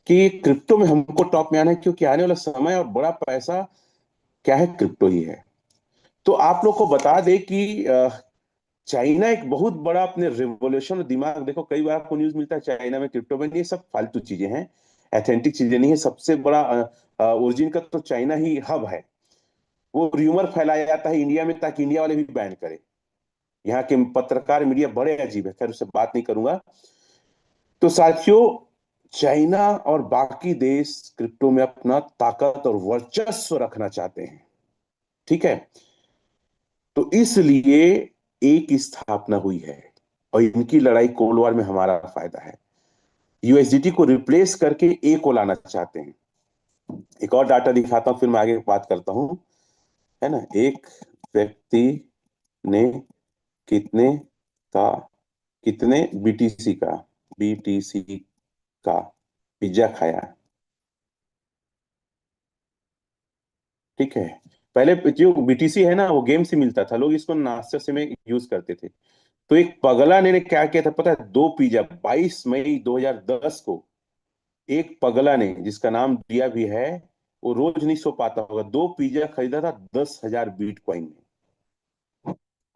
कि क्रिप्टो में हमको टॉप में आना है, क्योंकि आने वाला समय और बड़ा पैसा क्या है, क्रिप्टो ही है। तो आप लोग को बता दे कि चाइना एक बहुत बड़ा अपने रिवोल्यूशन, दिमाग देखो, कई बार आपको न्यूज मिलता है चाइना में क्रिप्टो में, ये सब फालतू चीजें हैं, ऑथेंटिक चीजें नहीं है। सबसे बड़ा ओरिजिन का तो चाइना ही हब है। वो र्यूमर फैलाया जाता है इंडिया में ताकि इंडिया वाले भी बैन करें। यहाँ के पत्रकार मीडिया बड़े अजीब है, खैर उससे बात नहीं करूंगा। तो साथियों, चाइना और बाकी देश क्रिप्टो में अपना ताकत और वर्चस्व रखना चाहते हैं, ठीक है। तो इसलिए एक स्थापना हुई है, और इनकी लड़ाई कोल्ड वॉर में हमारा फायदा है। यूएसडीटी को रिप्लेस करके ए को लाना चाहते हैं। एक और डाटा दिखाता हूं, फिर मैं आगे बात करता हूं, है ना। एक व्यक्ति ने कितने का कितने बीटीसी का बीटीसी का पिज्जा खाया, ठीक है। पहले जो बीटीसी है ना, वो गेम से मिलता था, लोग इसको नाश्ते से में यूज करते थे। तो एक पगला ने क्या किया था पता है, दो पिज्जा 22 मई 2010 को, एक पगला ने जिसका नाम दिया भी है, वो रोज नहीं सो पाता होगा, दो पिज्जा खरीदा था 10,000 बिटकॉइन में।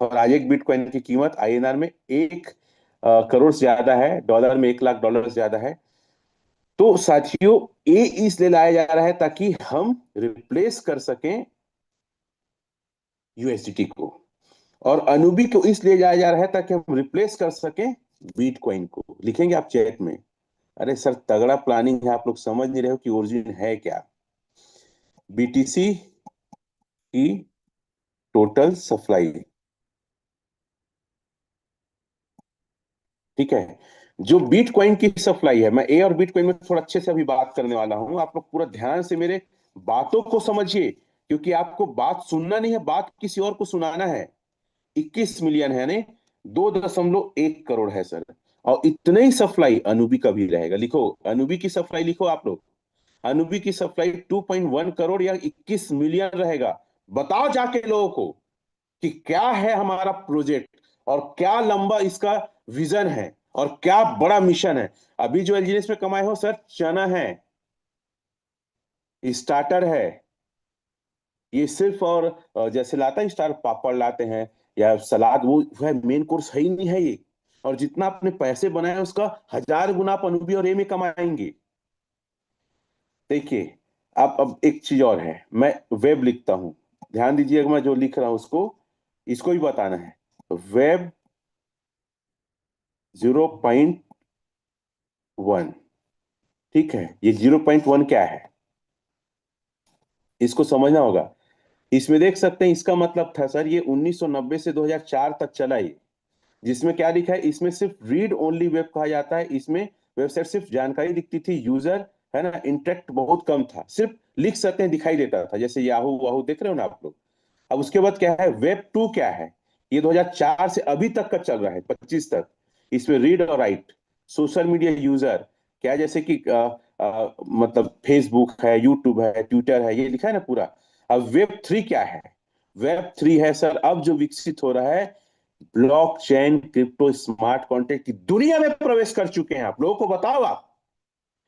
और आज एक बिटकॉइन की कीमत आईएनआर में 1 करोड़ से ज्यादा है, डॉलर में 1 लाख डॉलर से ज्यादा है। तो साथियों, ए इसलिए लाया जा रहा है ताकि हम रिप्लेस कर सकें यूएसडीटी को, और अनुबी को इसलिए जाया जा रहा है ताकि हम रिप्लेस कर सकें बिटकॉइन को। लिखेंगे आप चैट में। अरे सर, तगड़ा प्लानिंग है, आप लोग समझ नहीं रहे हो कि ओरिजिन है क्या। बीटीसी की टोटल सप्लाई, ठीक है। जो बिटकॉइन की सप्लाई है, मैं ए और बिटकॉइन में थोड़ा अच्छे से अभी बात करने वाला हूं, आप लोग पूरा ध्यान से मेरे बातों को समझिए, क्योंकि आपको बात सुनना नहीं है, बात किसी और को सुनाना है। 21 मिलियन है ने 2.1 करोड़ है सर। और इतने ही सप्लाई अनुबी का भी रहेगा। लिखो अनुबी की सप्लाई, लिखो आप लोग। अनुबी की सप्लाई 2.1 करोड़ या 21 मिलियन रहेगा। बताओ जाके लोगों को कि क्या है हमारा प्रोजेक्ट, और क्या लंबा इसका विजन है, और क्या बड़ा मिशन है। अभी जो एलजीएस में कमाए हो सर, चना है, स्टार्टर है, ये सिर्फ, और जैसे लाता है स्टार पापड़ लाते हैं या सलाद, वो है मेन कोर्स है ही नहीं है ये। और जितना आपने पैसे बनाए उसका 1000 गुना आप अनुबी और ए में कमाएंगे। देखिए, अब एक चीज और है, मैं वेब लिखता हूं, ध्यान दीजिएगा, मैं जो लिख रहा हूं उसको, इसको भी बताना है। वेब 0.1, ठीक है। ये 0.1 क्या है, इसको समझना होगा। इसमें देख सकते हैं, इसका मतलब था सर, ये 1990 से 2004 तक चला ये। जिसमें क्या लिखा है, इसमें सिर्फ रीड ओनली वेब कहा जाता है। इसमें वेबसाइट सिर्फ जानकारी दिखती थी, यूजर, है ना, इंटरेक्ट बहुत कम था, सिर्फ लिख सकते हैं दिखाई देता था, जैसे याहू वाहू देख रहे हो ना आप लोग। अब उसके बाद क्या है, वेब 2 क्या है, ये 2004 से अभी तक का चल रहा है, 25 तक। इसमें रीड और राइट, सोशल मीडिया यूजर, क्या जैसे कि मतलब फेसबुक है, यूट्यूब है, ट्विटर है, ये लिखा है ना पूरा। अब वेब 3 क्या है, वेब 3 है सर, अब जो विकसित हो रहा है, ब्लॉकचेन, क्रिप्टो, स्मार्ट कॉन्ट्रैक्ट की दुनिया में प्रवेश कर चुके हैं। आप लोगों को बताओ, आप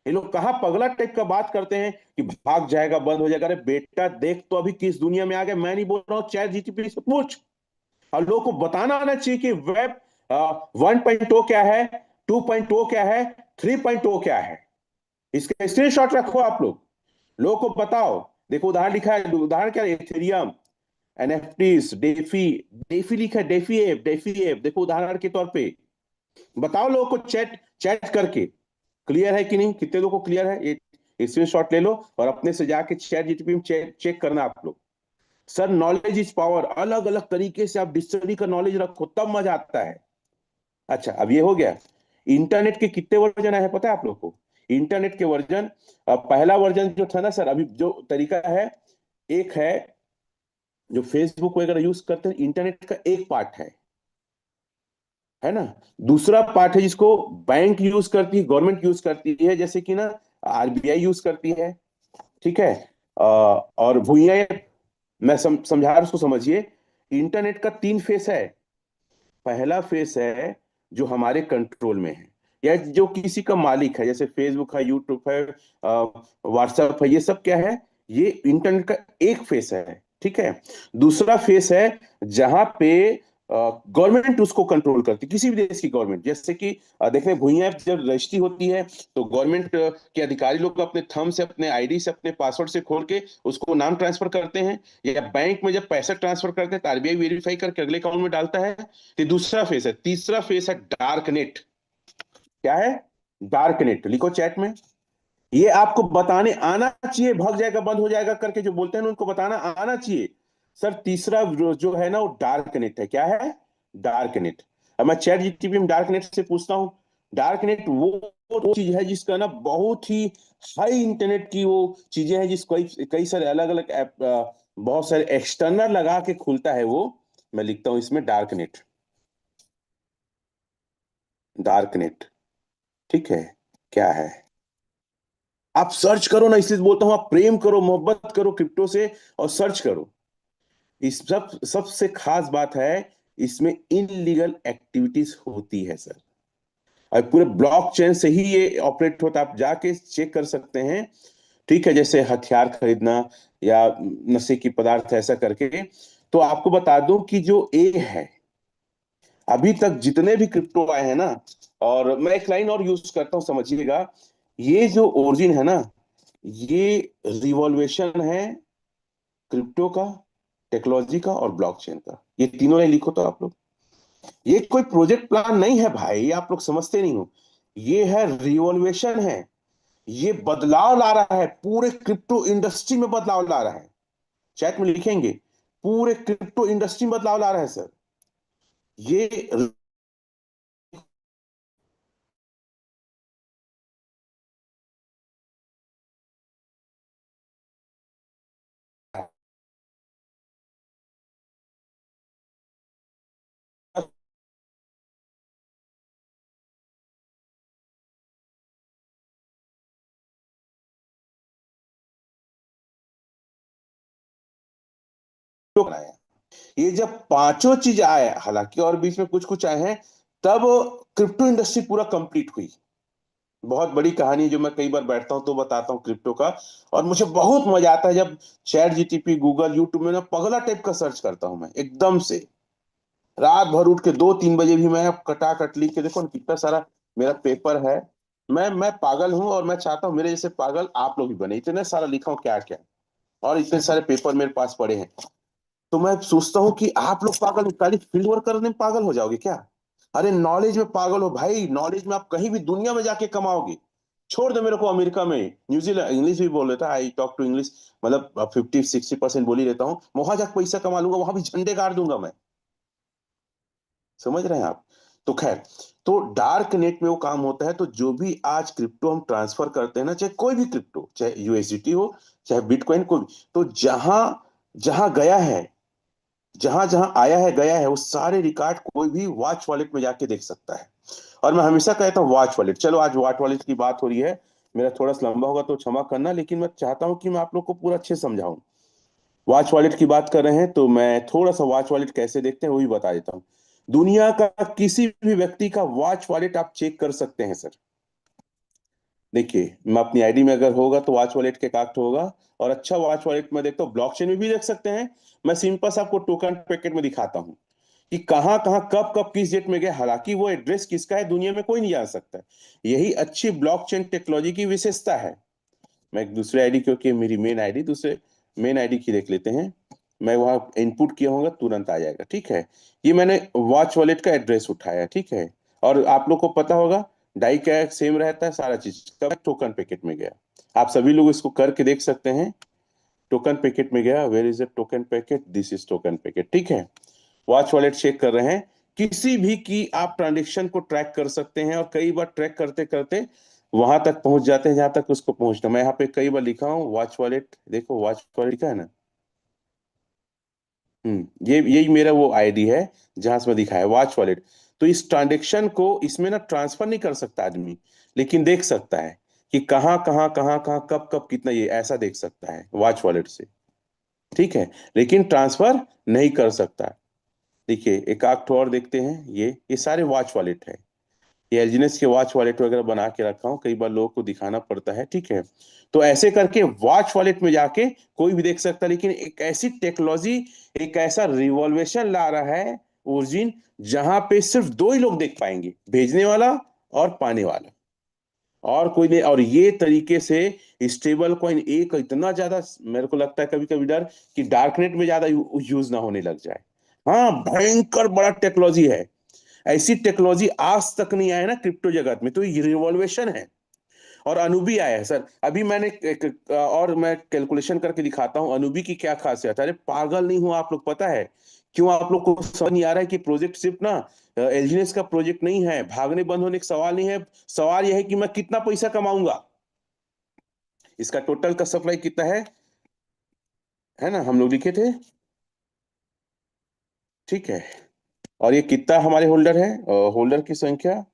ये लोग कहाँ पगला टाइप का बात करते हैं कि भाग जाएगा, बंद हो जाएगा। अरे बेटा देख तो अभी किस दुनिया में आ गए, मैं नहीं बोल रहा हूँ, चैट जीटीपी से पूछ। और लोगों को बताना आना चाहिए कि वेब 1.0 क्या है, 2.0 क्या है, 3.0 क्या है। इसका स्क्रीनशॉट रखो आप लोग, लोगों को बताओ। देखो उदाहरण लिखा है, उदाहरण क्या है, एथेरियम, एनएफटीज, डेफी, डेफी लिखा है, डेफी ऐप देखो उदाहरण के तौर पे। बताओ लोगों को चैट चैट करके, क्लियर है कि नहीं, कितने लोगों को क्लियर है ये स्क्रीन शॉट ले लो, और अपने से जाके चैट जीटीपी में चेक करना आप लोग। सर नॉलेज इज पावर, अलग अलग तरीके से आप डिक्शनरी का नॉलेज रखो, तब मजा आता है। अच्छा, अब ये हो गया। इंटरनेट के कितने वर्जन आए हैं पता है आप लोग को। इंटरनेट के वर्जन, पहला वर्जन जो था ना सर, अभी जो तरीका है, एक है जो फेसबुक वगैरह यूज करते हैं, इंटरनेट का एक पार्ट है ना। दूसरा पार्ट है जिसको बैंक यूज करती है, गवर्नमेंट यूज करती है, जैसे कि ना आरबीआई यूज करती है, ठीक है। और भूया, मैं समझा रहा हूं, उसको समझिए। इंटरनेट का 3 फेस है। पहला फेस है जो हमारे कंट्रोल में है, या जो किसी का मालिक है, जैसे फेसबुक है, यूट्यूब है, व्हाट्सएप है, ये सब क्या है, ये इंटरनेट का एक फेस है, ठीक है। दूसरा फेस है जहां पे गवर्नमेंट उसको कंट्रोल करती है, किसी भी देश की गवर्नमेंट, जैसे कि देखने भुइयां जब रजिस्ट्री होती है तो गवर्नमेंट के अधिकारी लोग अपने थंब से, अपने आईडी से, अपने पासवर्ड से खोल के उसको नाम ट्रांसफर करते हैं, या बैंक में जब पैसा ट्रांसफर करते हैं तो आरबीआई वेरीफाई करके अगले अकाउंट में डालता है। तो दूसरा फेस है। तीसरा फेस है डार्क नेट। क्या है? डार्क नेट, लिखो चैट में। ये आपको बताने आना चाहिए, भाग जाएगा बंद हो जाएगा करके जो बोलते हैं ना, उनको बताना आना चाहिए। सर तीसरा जो है ना, वो डार्क नेट है। क्या है? Dark net. अब मैं चैट जीटीपी में डार्क नेट से पूछता हूँ, डार्क नेट वो चीज है जिसका ना बहुत ही हाई इंटरनेट की वो चीजें हैं, जिस कई कई सारे अलग अलग ऐप, बहुत सारे एक्सटर्नल लगा के खुलता है वो। मैं लिखता हूं इसमें डार्क नेट। डार्क नेट, ठीक है। क्या है? आप सर्च करो ना, इसलिए बोलता हूं, आप प्रेम करो, मोहब्बत करो क्रिप्टो से, और सर्च करो। इस सबसे खास बात है, इसमें इनलीगल एक्टिविटीज होती है सर। और पूरे ब्लॉकचेन से ही ये ऑपरेट होता है, आप जाके चेक कर सकते हैं, ठीक है। जैसे हथियार खरीदना या नशे की पदार्थ ऐसा करके। तो आपको बता दूं कि जो ए है, अभी तक जितने भी क्रिप्टो आए हैं ना, और मैं एक लाइन और यूज करता हूं, समझिएगा। ये जो ओरिजिन है ना, ये रिवॉल्वेशन है क्रिप्टो का, टेक्नोलॉजी का और ब्लॉकचेन का। ये तीनों लाइन लिखो तो आप लोग। ये कोई प्रोजेक्ट प्लान नहीं है भाई, ये आप लोग समझते नहीं हो। ये है रिवॉल्वेशन है। ये बदलाव ला रहा है, पूरे क्रिप्टो इंडस्ट्री में बदलाव ला रहा है। चैट में लिखेंगे, पूरे क्रिप्टो इंडस्ट्री में बदलाव ला रहा है सर ये। बनाया। ये जब पांचों चीज आए, हालांकि और बीच में कुछ कुछ आए हैं, तब क्रिप्टो इंडस्ट्री पूरा कंप्लीट हुई। बहुत बड़ी कहानी जो मैं कई बार बैठता हूं तो बताता हूँ क्रिप्टो का। और मुझे बहुत मजा आता है जब चैट जीटीपी, गूगल, यूट्यूब में ना पगला टाइप का सर्च करता हूं मैं एकदम से। रात भर उठ के 2-3 बजे भी मैं कटाकट लिख के, देखो ना कितना सारा मेरा पेपर है। मैं पागल हूं, और मैं चाहता हूं मेरे जैसे पागल आप लोग भी बने, इतने सारा लिखा हूं क्या क्या। और इतने सारे पेपर मेरे पास पड़े हैं। तो मैं सोचता हूँ कि आप लोग पागल, खाली फील्ड वर्क करने में पागल हो जाओगे क्या? अरे नॉलेज में पागल हो भाई, नॉलेज में आप कहीं भी दुनिया में जाके कमाओगे। छोड़ दो मेरे को अमेरिका में, न्यूजीलैंड, इंग्लिश भी बोल लेता, आई टॉक टू इंग्लिश, मतलब 50-60% बोल ही लेता हूँ। वहां जाकर पैसा कमा लूंगा, वहां भी झंडे गाड़ दूंगा मैं। समझ रहे हैं आप? तो खैर, तो डार्क नेट में वो काम होता है। तो जो भी आज क्रिप्टो हम ट्रांसफर करते हैं ना, चाहे कोई भी क्रिप्टो, चाहे यूएसडीटी हो, चाहे बिटकॉइन, को भी, तो जहां जहां गया है, जहां जहां आया है गया है, वो सारे रिकॉर्ड कोई भी वॉच वॉलेट में जाके देख सकता है। और मैं हमेशा कहता हूँ वॉच वॉलेट, चलो आज वॉच वॉलेट की बात हो रही है, मेरा थोड़ा सा लंबा होगा तो क्षमा करना, लेकिन मैं चाहता हूँ कि मैं आप लोग को पूरा अच्छे से समझाऊं। वॉच वॉलेट की बात कर रहे हैं तो मैं थोड़ा सा वॉच वॉलेट कैसे देखते हैं वो भी बता देता हूँ। दुनिया का किसी भी व्यक्ति का वॉच वॉलेट आप चेक कर सकते हैं सर। देखिए, मैं अपनी आईडी में अगर होगा तो वॉच वॉलेट के काक्ट होगा। और अच्छा वॉच वॉलेट में देखता हूँ, ब्लॉकचेन में भी देख सकते हैं। मैं सिंपल से आपको टोकन पैकेट में दिखाता हूँ कि कहाँ कहाँ कब कब किस डेट में गया, हालांकि वो एड्रेस किसका है दुनिया में कोई नहीं जान सकता। यही अच्छी ब्लॉकचेन टेक्नोलॉजी की विशेषता है। मैं एक दूसरे आईडी, क्योंकि मेरी मेन आईडी, दूसरे मेन आईडी की देख लेते हैं। मैं वहां इनपुट किया होगा, तुरंत आ जाएगा, ठीक है। ये मैंने वॉच वॉलेट का एड्रेस उठाया, ठीक है। और आप लोग को पता होगा, डाई का सेम रहता है सारा चीज, कब टोकन पैकेट में गया। आप सभी लोग इसको करके देख सकते हैं। टोकन पैकेट में गया, where is a token packet, this is token packet, ठीक है। वॉच वॉलेट चेक कर रहे हैं, किसी भी की आप ट्रांजेक्शन को ट्रैक कर सकते हैं, और कई बार ट्रैक करते करते वहां तक पहुंच जाते हैं जहां तक उसको पहुंचना। मैं यहाँ पे कई बार लिखा हूँ वॉच वॉलेट, देखो वॉच वॉलेट लिखा है ना। ये यही मेरा वो आईडी है जहां से मैं दिखाया वॉच वॉलेट। तो इस ट्रांजेक्शन को इसमें ना ट्रांसफर नहीं कर सकता आदमी, लेकिन देख सकता है कि कहाँ कहाँ कहाँ कहाँ कब कब कितना, ये ऐसा देख सकता है वॉच वॉलेट से, ठीक है। लेकिन ट्रांसफर नहीं कर सकता। देखिए एक आध ठो और देखते हैं। ये सारे वॉच वॉलेट है। ये एलजीनेस के वॉच वॉलेट वगैरह बना के रखा हूँ, कई बार लोगों को दिखाना पड़ता है, ठीक है। तो ऐसे करके वॉच वॉलेट में जाके कोई भी देख सकता है, लेकिन एक ऐसी टेक्नोलॉजी, एक ऐसा रिवॉल्वेशन ला रहा है ओरिजिन, जहां पे सिर्फ दो ही लोग देख पाएंगे, भेजने वाला और पाने वाला, और कोई नहीं। और ये तरीके से स्टेबल कॉइन एक इतना ज्यादा, मेरे को लगता है कभी कभी डर कि डार्कनेट में ज्यादा यूज ना होने लग जाए। हाँ, भयंकर बड़ा टेक्नोलॉजी है। ऐसी टेक्नोलॉजी आज तक नहीं आया ना क्रिप्टो जगत में, तो ये रिवॉल्वेशन है। और अनुबी आया है सर, अभी मैंने और मैं कैलकुलेशन करके दिखाता हूं अनुबी की क्या खासियत है। अरे पागल नहीं हुआ आप लोग, पता है क्यों आप लोग को समझ नहीं आ रहा है कि प्रोजेक्ट सिर्फ ना एलजीएस का प्रोजेक्ट नहीं है, भागने बंद होने का सवाल नहीं है। सवाल यह है कि मैं कितना पैसा कमाऊंगा। इसका टोटल का सप्लाई कितना है ना, हम लोग लिखे थे, ठीक है। और ये कितना हमारे होल्डर है, होल्डर की संख्या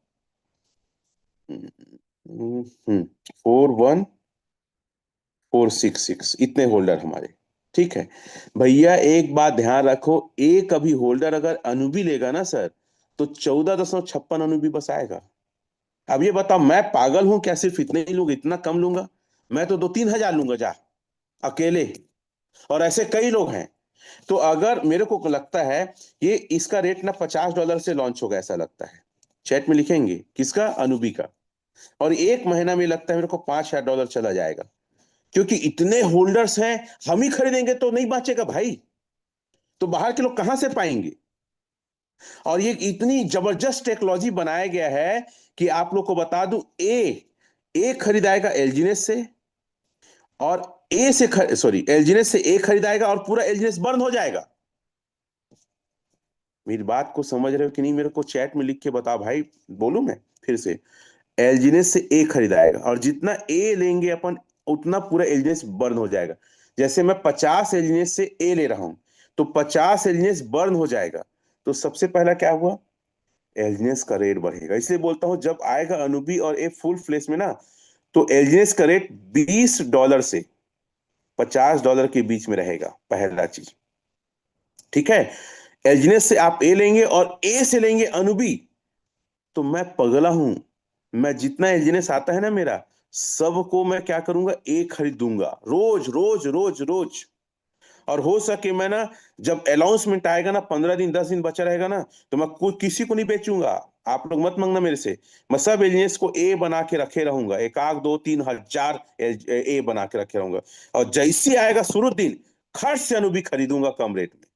4146, इतने होल्डर हमारे, ठीक है। भैया एक बात ध्यान रखो, एक अभी होल्डर अगर अनुबी लेगा ना सर, तो 14.56 अनुबी बस आएगा। अब ये बताओ, मैं पागल हूं क्या सिर्फ इतने ही लूंगा, इतना कम लूंगा? मैं तो 2-3 हजार लूंगा जा, अकेले। और ऐसे कई लोग हैं। तो अगर मेरे को लगता है ये इसका रेट ना $50 से लॉन्च होगा, ऐसा लगता है। चैट में लिखेंगे किसका, अनुबी का। और एक महीना में लगता है मेरे को $5,000 चला जाएगा, क्योंकि इतने होल्डर्स हैं। हम ही खरीदेंगे तो नहीं बांचेगा भाई, तो बाहर के लोग कहां से पाएंगे? और ये इतनी जबरदस्त टेक्नोलॉजी बनाया गया है कि आप लोग को बता दूं, ए खरीदाएगा एलजीनेस से, और ए से सॉरी, एलजीनेस से ए खरीदाएगा और पूरा एलजीनेस बंद हो जाएगा। मेरी बात को समझ रहे हो कि नहीं, मेरे को चैट में लिख के बता भाई। बोलूं मैं फिर से, एलजीनेस से ए खरीदाएगा और जितना ए लेंगे अपन, उतना पूरा एलजीनेस बर्न हो जाएगा। जैसे मैं 50 एलजीनेस से ए ले रहा हूं, तो 50 एलजीनेस बर्न हो जाएगा। तो सबसे पहला क्या हुआ, एलजीनेस का रेट बढ़ेगा। इसलिए बोलता हूं जब आएगा अनुबी और ए फुल फ्लेश में ना, तो एलजीनेस का रेट $20 से $50 के बीच में रहेगा, पहला चीज, ठीक है। एलजीनेस से आप ए लेंगे और ए से लेंगे अनुबी, तो मैं पगला हूं। मैं जितना एलजीनेस आता है ना मेरा, सबको मैं क्या करूंगा, एक खरीदूंगा रोज रोज रोज रोज। और हो सके मैं ना, जब अनाउंसमेंट आएगा ना, 15 दिन 10 दिन बचा रहेगा ना, तो मैं कोई किसी को नहीं बेचूंगा। आप लोग मत मांगना मेरे से। मैं सब एलजीनेस को ए बना के रखे रहूंगा, एक आग 2-3 हजार ए बना के रखे रहूंगा। और जैसे आएगा शुरू दिन, खर्च से अनुभी खरीदूंगा कम रेट में।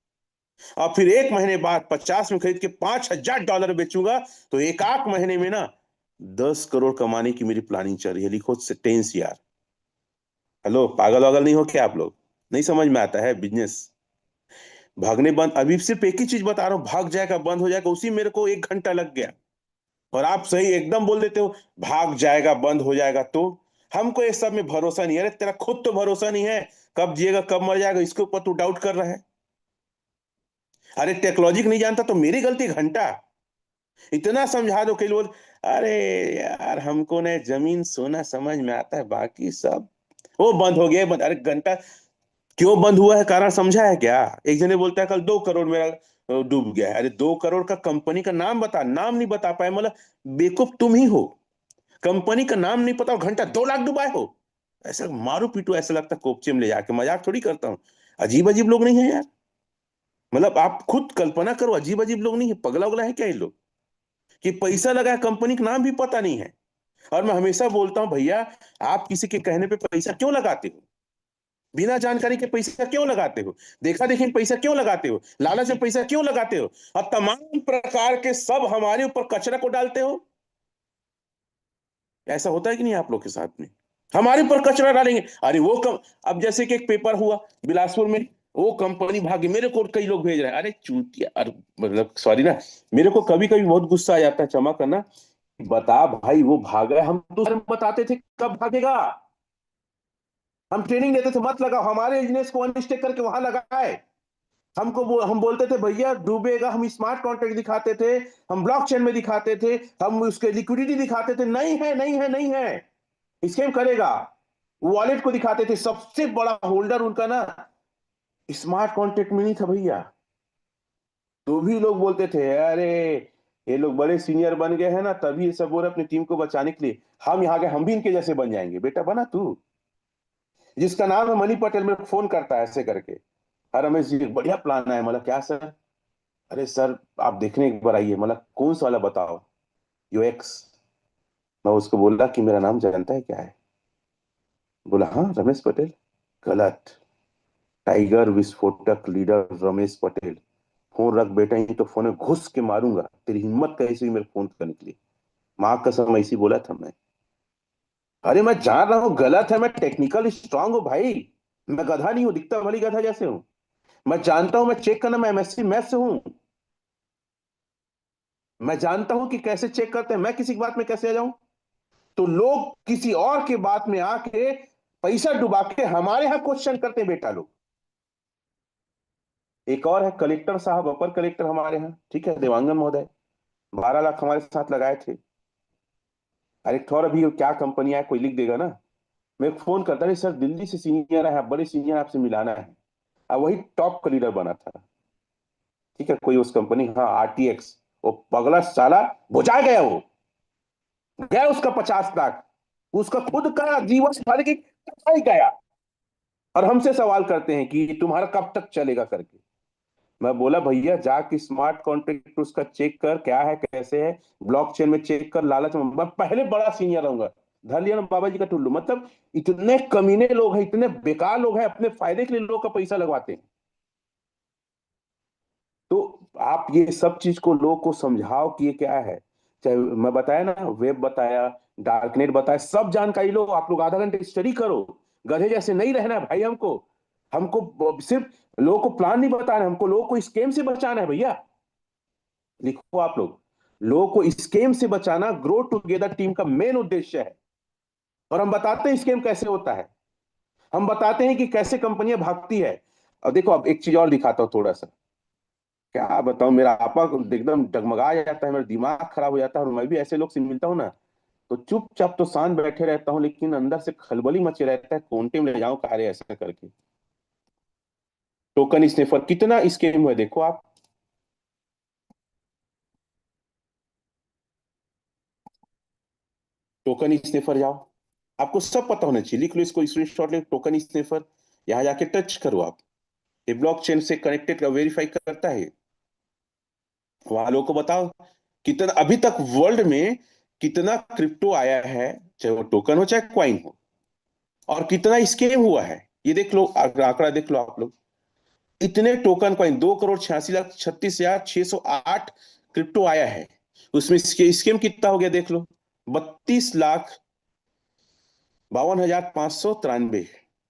और फिर एक महीने बाद 50 में खरीद के $5,000 बेचूंगा। तो एक आध महीने में ना 10 करोड़ कमाने की मेरी प्लानिंग चल रही है। लिखो टेंस यार। हेलो, पागल वागल नहीं हो क्या आप लोग? नहीं समझ में आता है बिजनेस? भागने बंद, अभी सिर्फ एक ही चीज बता रहा हूँ, भाग जाएगा बंद हो जाएगा, उसी मेरे को 1 घंटा लग गया। और आप सही एकदम बोल देते हो, भाग जाएगा बंद हो जाएगा। तो हमको ये सब में भरोसा नहीं है। अरे तेरा खुद तो भरोसा नहीं है, कब जिएगा कब मर जाएगा इसके ऊपर तू डाउट कर रहा है। अरे टेक्नोलॉजी नहीं जानता तो मेरी गलती घंटा, इतना समझा दो। कई लोग, अरे यार हमको ना जमीन सोना समझ में आता है, बाकी सब वो बंद हो गया, बंद। अरे घंटा क्यों बंद हुआ है, कारण समझा है क्या? एक जने बोलता है कल 2 करोड़ मेरा डूब गया है। अरे 2 करोड़ का कंपनी का नाम बता, नाम नहीं बता पाए, मतलब बेवकूफ तुम ही हो। कंपनी का नाम नहीं पता और घंटा 2 लाख डुबाए हो। ऐसा मारू पीटू, ऐसा लगता है कोपचे में ले जाके, मजाक थोड़ी करता हूँ। अजीब अजीब लोग नहीं है यार, मतलब आप खुद कल्पना करो, अजीब अजीब लोग नहीं है, पगला उगला है क्या ये लोग, कि पैसा लगा है, कंपनी का नाम भी पता नहीं है। और मैं हमेशा बोलता हूं भैया, आप किसी के कहने पे पैसा क्यों लगाते हो? बिना जानकारी के पैसा क्यों लगाते हो? देखा देखी पैसा क्यों लगाते हो? लालच में पैसा क्यों लगाते हो? और तमाम प्रकार के सब हमारे ऊपर कचरा को डालते हो। ऐसा होता है कि नहीं आप लोग के साथ में? हमारे ऊपर कचरा डालेंगे, अरे वो कम। अब जैसे कि एक पेपर हुआ बिलासपुर में, वो कंपनी भागी, मेरे को कई लोग भेज रहे हैं, अरे चूतिया, अरे मतलब सॉरी ना, मेरे को कभी कभी बहुत गुस्सा आ जाता है, क्षमा करना। बता भाई, वो भागा है, हम तो सर बताते थे कब भागेगा। हम ट्रेनिंग देते थे मत लगाओ, हमारे बिजनेस को अनस्टेक करके वहां लगाए। हम बोलते थे भैया डूबेगा, हम स्मार्ट कॉन्ट्रैक्ट दिखाते थे, हम ब्लॉकचेन में दिखाते थे, हम उसके लिक्विडिटी दिखाते थे, नहीं है नहीं है नहीं है, स्कैम करेगा। वॉलेट को दिखाते थे, सबसे बड़ा होल्डर उनका ना स्मार्ट कॉन्ट्रैक्ट में नहीं था भैया। तो भी लोग बोलते थे अरे ये लोग बड़े सीनियर बन गए हैं ना, तभी ये सब बोल रहे अपनी टीम को बचाने के लिए, हम यहाँ के हम भी इनके जैसे बन जाएंगे। बेटा बना तू, जिसका नाम है मनी पटेल, मेरे को फोन करता है ऐसे करके, हाँ रमेश जी बढ़िया प्लान है। मतलब क्या सर? अरे सर आप देखने एक बार आइए। मतलब कौन सा वाला बताओ? यूएक्स। मैं उसको बोला कि मेरा नाम जानता है क्या है? बोला हाँ रमेश पटेल। गलत। टाइगर विस्फोटक लीडर रमेश पटेल। फोन रख बेटा, ही तो फोन में घुस के मारूंगा, तेरी हिम्मत कैसी हुई मेरे फोन करने के लिए? माँ कसम ऐसी बोला था मैं। अरे मैं जान रहा हूँ गलत है, मैं टेक्निकल स्ट्रांग हूँ भाई। मैं गधा नहीं हूँ, दिखता भली गधा जैसे हूँ। मैं जानता हूँ, मैं चेक करना, मैं एमएससी मैथ से हूँ। मैं जानता हूं कि कैसे चेक करते हैं, मैं किसी की बात में कैसे आ जाऊं। तो लोग किसी और के बात में आके पैसा डुबा के हमारे यहां क्वेश्चन करते हैं बेटा लोग। एक और है कलेक्टर साहब, अपर कलेक्टर हमारे यहाँ, ठीक है, देवांगन महोदय, 12 लाख हमारे साथ लगाए थे। अरे एक और अभी क्या कंपनी है, कोई लिख देगा ना। मेरे को फोन करता है सर दिल्ली से सीनियर है, बड़े सीनियर आपसे मिलाना है। अब वही टॉप का लीडर बना था, ठीक है, कोई उस कंपनी, हाँ आरटीएक्स। वो पगला साला बुझा गया, वो गया उसका 50 लाख, उसका खुद का जीवन भर की ही गया। और हमसे सवाल करते हैं कि तुम्हारा कब तक चलेगा करके। मैं बोला भैया जाके स्मार्ट कॉन्ट्रैक्ट उसका चेक कर, क्या है कैसे है, ब्लॉकचेन में चेक कर। लालच में मैं पहले बड़ा सीनियर रहूंगा। धर लिया ना बाबा जी का टुल्लू। मतलब इतने कमीने लोग हैं, इतने बेकार लोग हैं, अपने फायदे के लिए लोग का पैसा लगवाते हैं। तो आप ये सब चीज को लोग को समझाओ कि ये क्या है। चाहे मैं बताया ना, वेब बताया, डार्कनेट बताया, सब जानकारी लो। आप लोग आधा घंटे स्टडी करो। गधे जैसे नहीं रहना है भाई हमको। हमको सिर्फ लोगों को प्लान नहीं बताना है, हमको लोगों को स्केम से बचाना है भैया। लिखो आप लोग, लोगों को स्केम से बचाना ग्रो टुगेदर टीम का मेन उद्देश्य है। और हम बताते हैं स्केम कैसे होता है, हम बताते हैं कि कैसे कंपनियां भागती है। और देखो अब एक चीज और दिखाता हूं थोड़ा सा। क्या बताऊं, मेरा आपा एकदम डगमगा जाता है, मेरा दिमाग खराब हो जाता है। और मैं भी ऐसे लोग से मिलता हूँ ना, तो चुपचाप तो शांत बैठे रहता हूँ, लेकिन अंदर से खलबली मचे रहता है, कौन में ले जाऊं कार्य ऐसा करके। टोकन स्निफर कितना स्कैम हुआ है, देखो आप। टोकन स्निफर जाओ, आपको सब पता होना चाहिए, लिख लो इसको स्क्रीनशॉट ले, टोकन स्निफर। यहाँ जाके टच करो आप। ये ब्लॉकचेन से कनेक्टेड का वेरीफाई करता है। वहां लोगों को बताओ कितना अभी तक वर्ल्ड में कितना क्रिप्टो आया है, चाहे वो टोकन हो चाहे क्वाइन हो, और कितना स्कैम हुआ है। ये देख लो, आंकड़ा देख लो आप लोग। इतने टोकन कॉइन 2,86,36,608 क्रिप्टो आया है। उसमें स्कैम कितना हो गया देख लो, 32,52,593।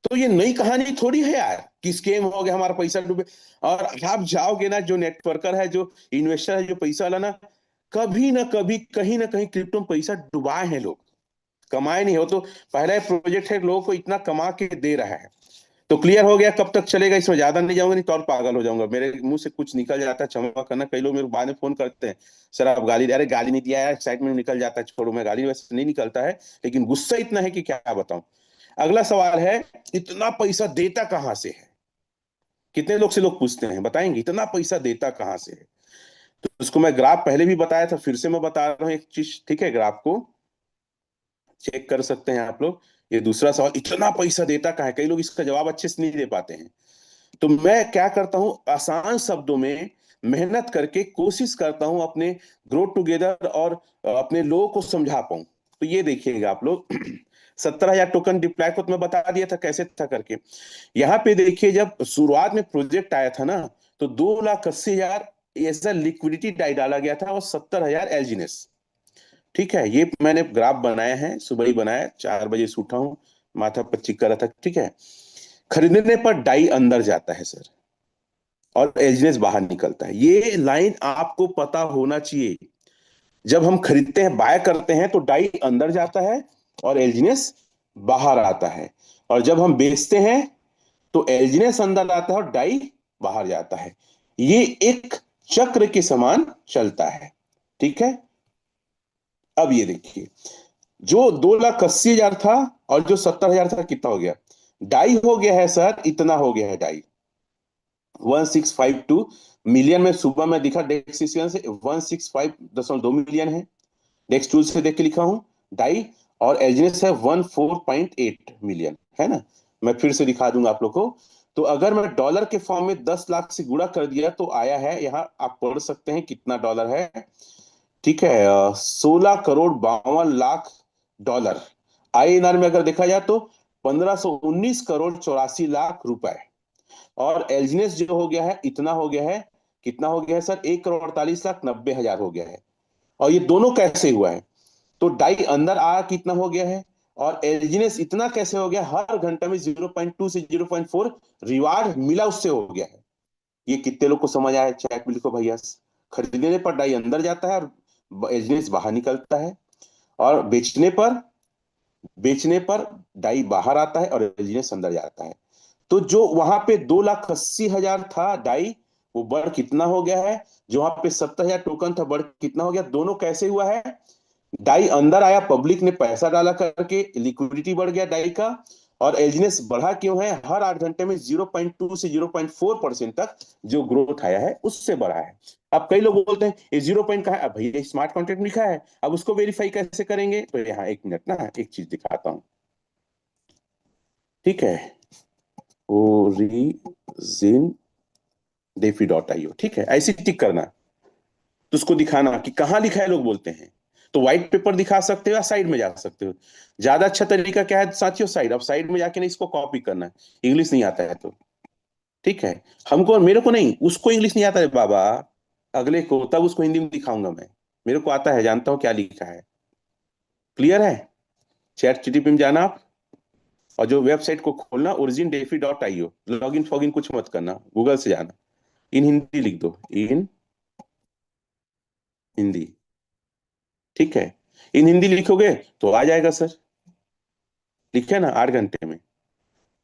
तो ये नई कहानी थोड़ी है यार कि स्कैम हो गया हमारा पैसा डूबे। और आप जाओगे ना, जो नेटवर्कर है, जो इन्वेस्टर है, जो पैसा वाला ना, कभी ना कभी कहीं ना कहीं क्रिप्टो में पैसा डुबाए हैं लोग, कमाए नहीं हो। तो पहला प्रोजेक्ट है लोगों को इतना कमा के दे रहा है। तो क्लियर हो गया कब तक चलेगा, इसमें ज्यादा नहीं जाऊंगा, नहीं तो और पागल हो जाऊंगा। मेरे मुंह से कुछ निकल जाता है, क्षमा करना। कई लोग मेरे को बाद में फोन करते हैं, सर आप गाली, अरे गाली नहीं दिया यार, एक्साइटमेंट में निकल जाता है, छोड़ो। मैं गाली वैसे नहीं निकलता है, लेकिन गुस्सा इतना है कि क्या बताऊं। अगला सवाल है, इतना पैसा देता कहां से है? कितने लोग से लोग पूछते हैं, बताएंगे इतना पैसा देता कहां से है? तो उसको मैं ग्राफ पहले भी बताया था, फिर से मैं बता रहा हूँ एक चीज, ठीक है, ग्राफ को चेक कर सकते हैं आप लोग। ये दूसरा सवाल, इतना पैसा देता कहां है, कई लोग इसका जवाब अच्छे से नहीं दे पाते हैं। तो मैं क्या करता हूं, आसान शब्दों में मेहनत करके कोशिश करता हूं अपने ग्रो टुगेदर और अपने लोगों को समझा पाऊं। तो ये देखिएगा आप लोग, 17,000 टोकन डिप्लॉय को तो मैं बता दिया था कैसे था करके। यहाँ पे देखिए, जब शुरुआत में प्रोजेक्ट आया था ना, तो 2,80,000 ऐसा लिक्विडिटी डाई डाला गया था, और 70,000 एलजीनेस। ठीक है, ये मैंने ग्राफ बनाया है, सुबह ही बनाया, 4 बजे से उठा हूँ, माथा पर चिक कर रहा था, ठीक है। खरीदने पर डाई अंदर जाता है सर, और एजनेस बाहर निकलता है। ये लाइन आपको पता होना चाहिए। जब हम खरीदते हैं, बाय करते हैं, तो डाई अंदर जाता है और एलजीनेस बाहर आता है। और जब हम बेचते हैं, तो एलजीनेस अंदर आता है और डाई बाहर जाता है। ये एक चक्र के समान चलता है, ठीक है। अब ये देखिए, जो 2,80,000 था और जो 70,000 था, कितना हो गया? डाई हो गया है सर, इतना हो गया है डाई, 1652 मिलियन में सुबह में दिखा डेक्स से 165.2 मिलियन है। डेक्स टूल से देख के लिखा हूँ डाई। और एलजीएस है 14.8 मिलियन, है ना। मैं फिर से दिखा दूंगा आप लोग को। तो अगर मैं डॉलर के फॉर्म में 10 लाख से गुणा कर दिया तो आया है, यहाँ आप पढ़ सकते हैं कितना डॉलर है। ठीक है, 16 करोड़ 52 लाख डॉलर। आईएनआर में अगर देखा जाए तो 1519 करोड़ 84 लाख रुपए। और एलजीएस जो हो गया है, इतना हो गया है। कितना हो गया है सर? 1 करोड़ 48 लाख 90 हजार हो गया है। और ये दोनों कैसे हुआ है? तो डाई अंदर आया कितना हो गया है, और एलजीएस इतना कैसे हो गया? हर घंटे में 0.2 से 0.4 रिवार्ड मिला, उससे हो गया है। ये कितने लोग को समझ आया? चैट में लिखो भैया। खरीदने पर डाई अंदर जाता है और एलजीएस बाहर निकलता है। और बेचने पर डाई बाहर आता है और एलजीएस अंदर जाता है। तो जो वहां पे 2,80,000 था डाई, वो बढ़ कितना हो गया है? जो वहां पे 70,000 टोकन था, बढ़ कितना हो गया? दोनों कैसे हुआ है? डाई अंदर आया, पब्लिक ने पैसा डाला करके लिक्विडिटी बढ़ गया डाई का। और एलजीएस बढ़ा क्यों है? हर 8 घंटे में 0.2 से 0.4% तक जो ग्रोथ आया है उससे बढ़ा है। अब कई लोग बोलते हैं ये 0 पॉइंट का है। अब भैया स्मार्ट कॉन्ट्रैक्ट लिखा है, अब उसको वेरीफाई कैसे करेंगे? तो यहाँ एक मिनट ना, एक चीज दिखाता हूँ। ठीक है, ओरिजिन डेफी.io, ठीक है, ऐसे टिक करना। तो उसको दिखाना कि कहाँ लिखा है, लोग बोलते हैं। तो व्हाइट पेपर दिखा सकते हो या साइड में जा सकते हो। ज्यादा अच्छा तरीका क्या है साथियों? साइड। अब साइड में जाके ना इसको कॉपी करना है। इंग्लिश नहीं आता है तो। ठीक है, हमको, मेरे को नहीं, उसको इंग्लिश नहीं आता है बाबा, अगले को, तब उसको हिंदी में दिखाऊंगा मैं। मेरे को आता है, जानता हूँ क्या लिखा है। क्लियर है? चैट जीटीपी में जाना आप, और जो वेबसाइट को खोलना origindefy.io, लॉगिन फॉगिन कुछ मत करना, गूगल से जाना। इन हिंदी लिख दो, इन हिंदी। ठीक है, इन हिंदी लिखोगे तो आ जाएगा सर। लिखे ना, 8 घंटे में।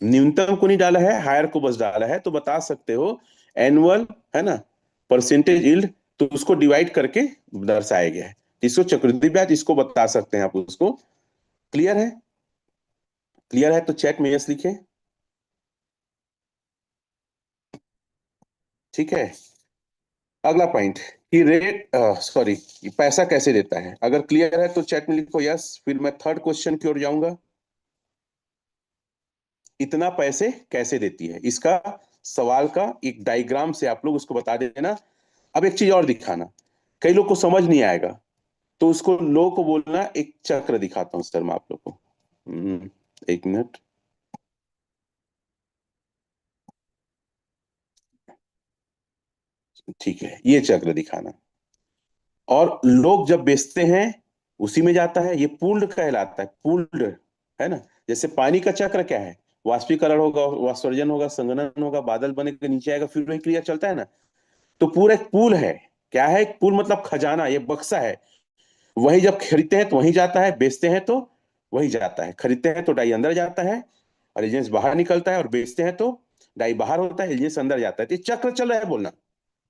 न्यूनतम को नहीं डाला है, हायर को बस डाला है, तो बता सकते हो एनुअल, है ना, परसेंटेज यील्ड। तो उसको डिवाइड करके दर्शाया गया है। इसको चक्रवृद्धि ब्याज, इसको बता सकते हैं आप उसको। क्लियर है? क्लियर है तो चैट में यस लिखे। ठीक है, अगला पॉइंट कि रेट, सॉरी, पैसा कैसे देता है। अगर क्लियर है तो चैट में लिखो यस। फिर मैं थर्ड क्वेश्चन की ओर जाऊंगा। इतना पैसे कैसे देती है, इसका सवाल का एक डायग्राम से आप लोग उसको बता देना। अब एक चीज और दिखाना, कई लोग को समझ नहीं आएगा, तो उसको लोगों को बोलना। एक चक्र दिखाता हूँ सर मैं आप लोग को। एक मिनट। ठीक है, ये चक्र दिखाना। और लोग जब बेचते हैं उसी में जाता है, ये पूल्ड कहलाता है, पूल्ड, है ना। जैसे पानी का चक्र क्या है? वाष्पीकरण होगा, वाष्पवर्जन होगा, संघनन होगा, बादल बनेगा, नीचे आएगा, फिर वही क्रिया चलता है ना। तो पूरा एक पूल है। क्या है? एक पूल मतलब खजाना, ये बक्सा है। वही जब खरीदते हैं तो वहीं जाता है, बेचते हैं तो वही जाता है। खरीदते हैं तो डाई अंदर जाता है और एजेंस बाहर निकलता है, और बेचते हैं तो डाई बाहर होता है, एजेंस अंदर जाता है। तो ये चक्र चल रहा है बोलना।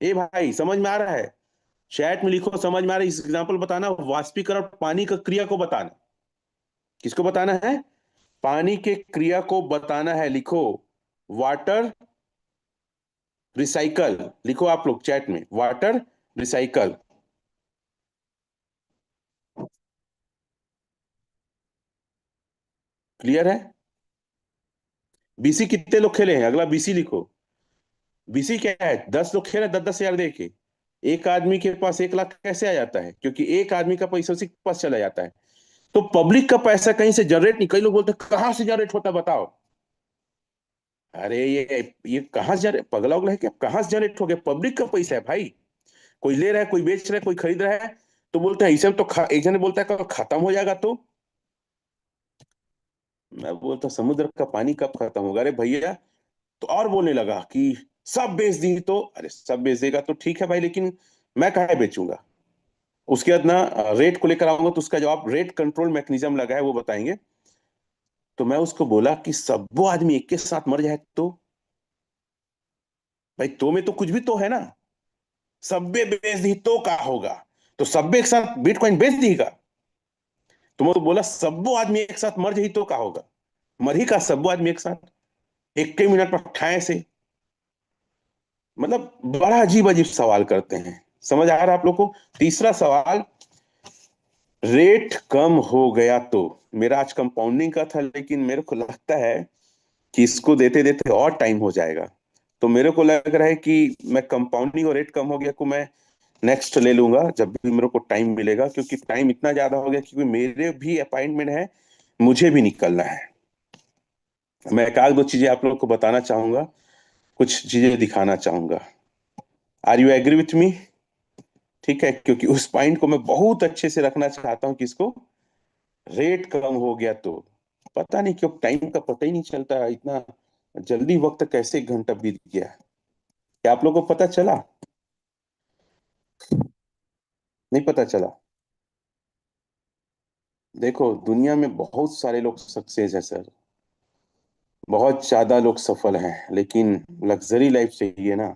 ए भाई, समझ में आ रहा है? चैट में लिखो समझ में आ रहा है। इस एग्जाम्पल बताना, वाष्पीकरण पानी का क्रिया को बताना। किसको बताना है? पानी के क्रिया को बताना है। लिखो वाटर रिसाइकल, लिखो आप लोग चैट में वाटर रिसाइकल। क्लियर है? बीसी कितने लोग खेले हैं? अगला बीसी लिखो। बीसी क्या है? 10 लोग खेले, 10-10 हजार दे के। एक आदमी के पास 1 लाख कैसे आ जाता है? क्योंकि एक आदमी का पैसा उसी के पास चला जाता है। तो पब्लिक का पैसा कहीं से जनरेट नहीं। कई लोग बोलते हैं कहां से जनरेट होता है बताओ। अरे ये कहां से जनरेट, पगला उगला है क्या? कहां से जनरेट हो गया? पब्लिक का पैसा है भाई। कोई ले रहा है, कोई बेच रहा है, कोई खरीद रहा है। तो बोलते हैं इसे तो एक जन बोलता है कब खत्म हो जाएगा। तो मैं बोलता हूं, समुद्र का पानी कब खत्म होगा? अरे भैया, तो और बोलने लगा कि सब बेच दी। तो अरे सब बेच देगा तो ठीक है भाई, लेकिन मैं काहे बेचूंगा? उसके बाद ना रेट को लेकर आऊंगा, तो उसका जवाब रेट कंट्रोल मैकेनिज्म लगा है, वो बताएंगे। तो मैं उसको बोला कि सब वो आदमी एक के साथ मर जाए तो? भाई तो में तो कुछ भी तो है ना। सब्बे बेच दी तो क्या होगा? तो सब्बे एक साथ बिटकॉइन बेच देगा। तो मैं तो बोला सब्बो आदमी एक साथ मर जाही तो क्या होगा? मर ही का सब्बो आदमी एक साथ, एक के मिनट पर ठाए से। मतलब बड़ा अजीब अजीब सवाल करते हैं। समझ आ रहा है आप लोग को? तीसरा सवाल, रेट कम हो गया तो। मेरा आज कंपाउंडिंग का था, लेकिन मेरे को लगता है कि इसको देते देते और टाइम हो जाएगा। तो मेरे को लग रहा है कि मैं कंपाउंडिंग और रेट कम हो गया को मैं नेक्स्ट ले लूंगा जब भी मेरे को टाइम मिलेगा, क्योंकि टाइम इतना ज्यादा हो गया, क्योंकि मेरे भी अपॉइंटमेंट है, मुझे भी निकलना है। मैं एक आध दो चीजें आप लोग को बताना चाहूंगा, कुछ चीजें दिखाना चाहूंगा। Are you agree with me? ठीक है, क्योंकि उस पॉइंट को मैं बहुत अच्छे से रखना चाहता हूँ कि इसको रेट कम हो गया तो। पता नहीं क्यों टाइम का पता ही नहीं चलता, इतना जल्दी वक्त कैसे 1 घंटा बीत गया। क्या आप लोगों को पता चला? नहीं पता चला? देखो, दुनिया में बहुत सारे लोग सक्सेस है सर, बहुत ज्यादा लोग सफल हैं, लेकिन लग्जरी लाइफ चाहिए ना।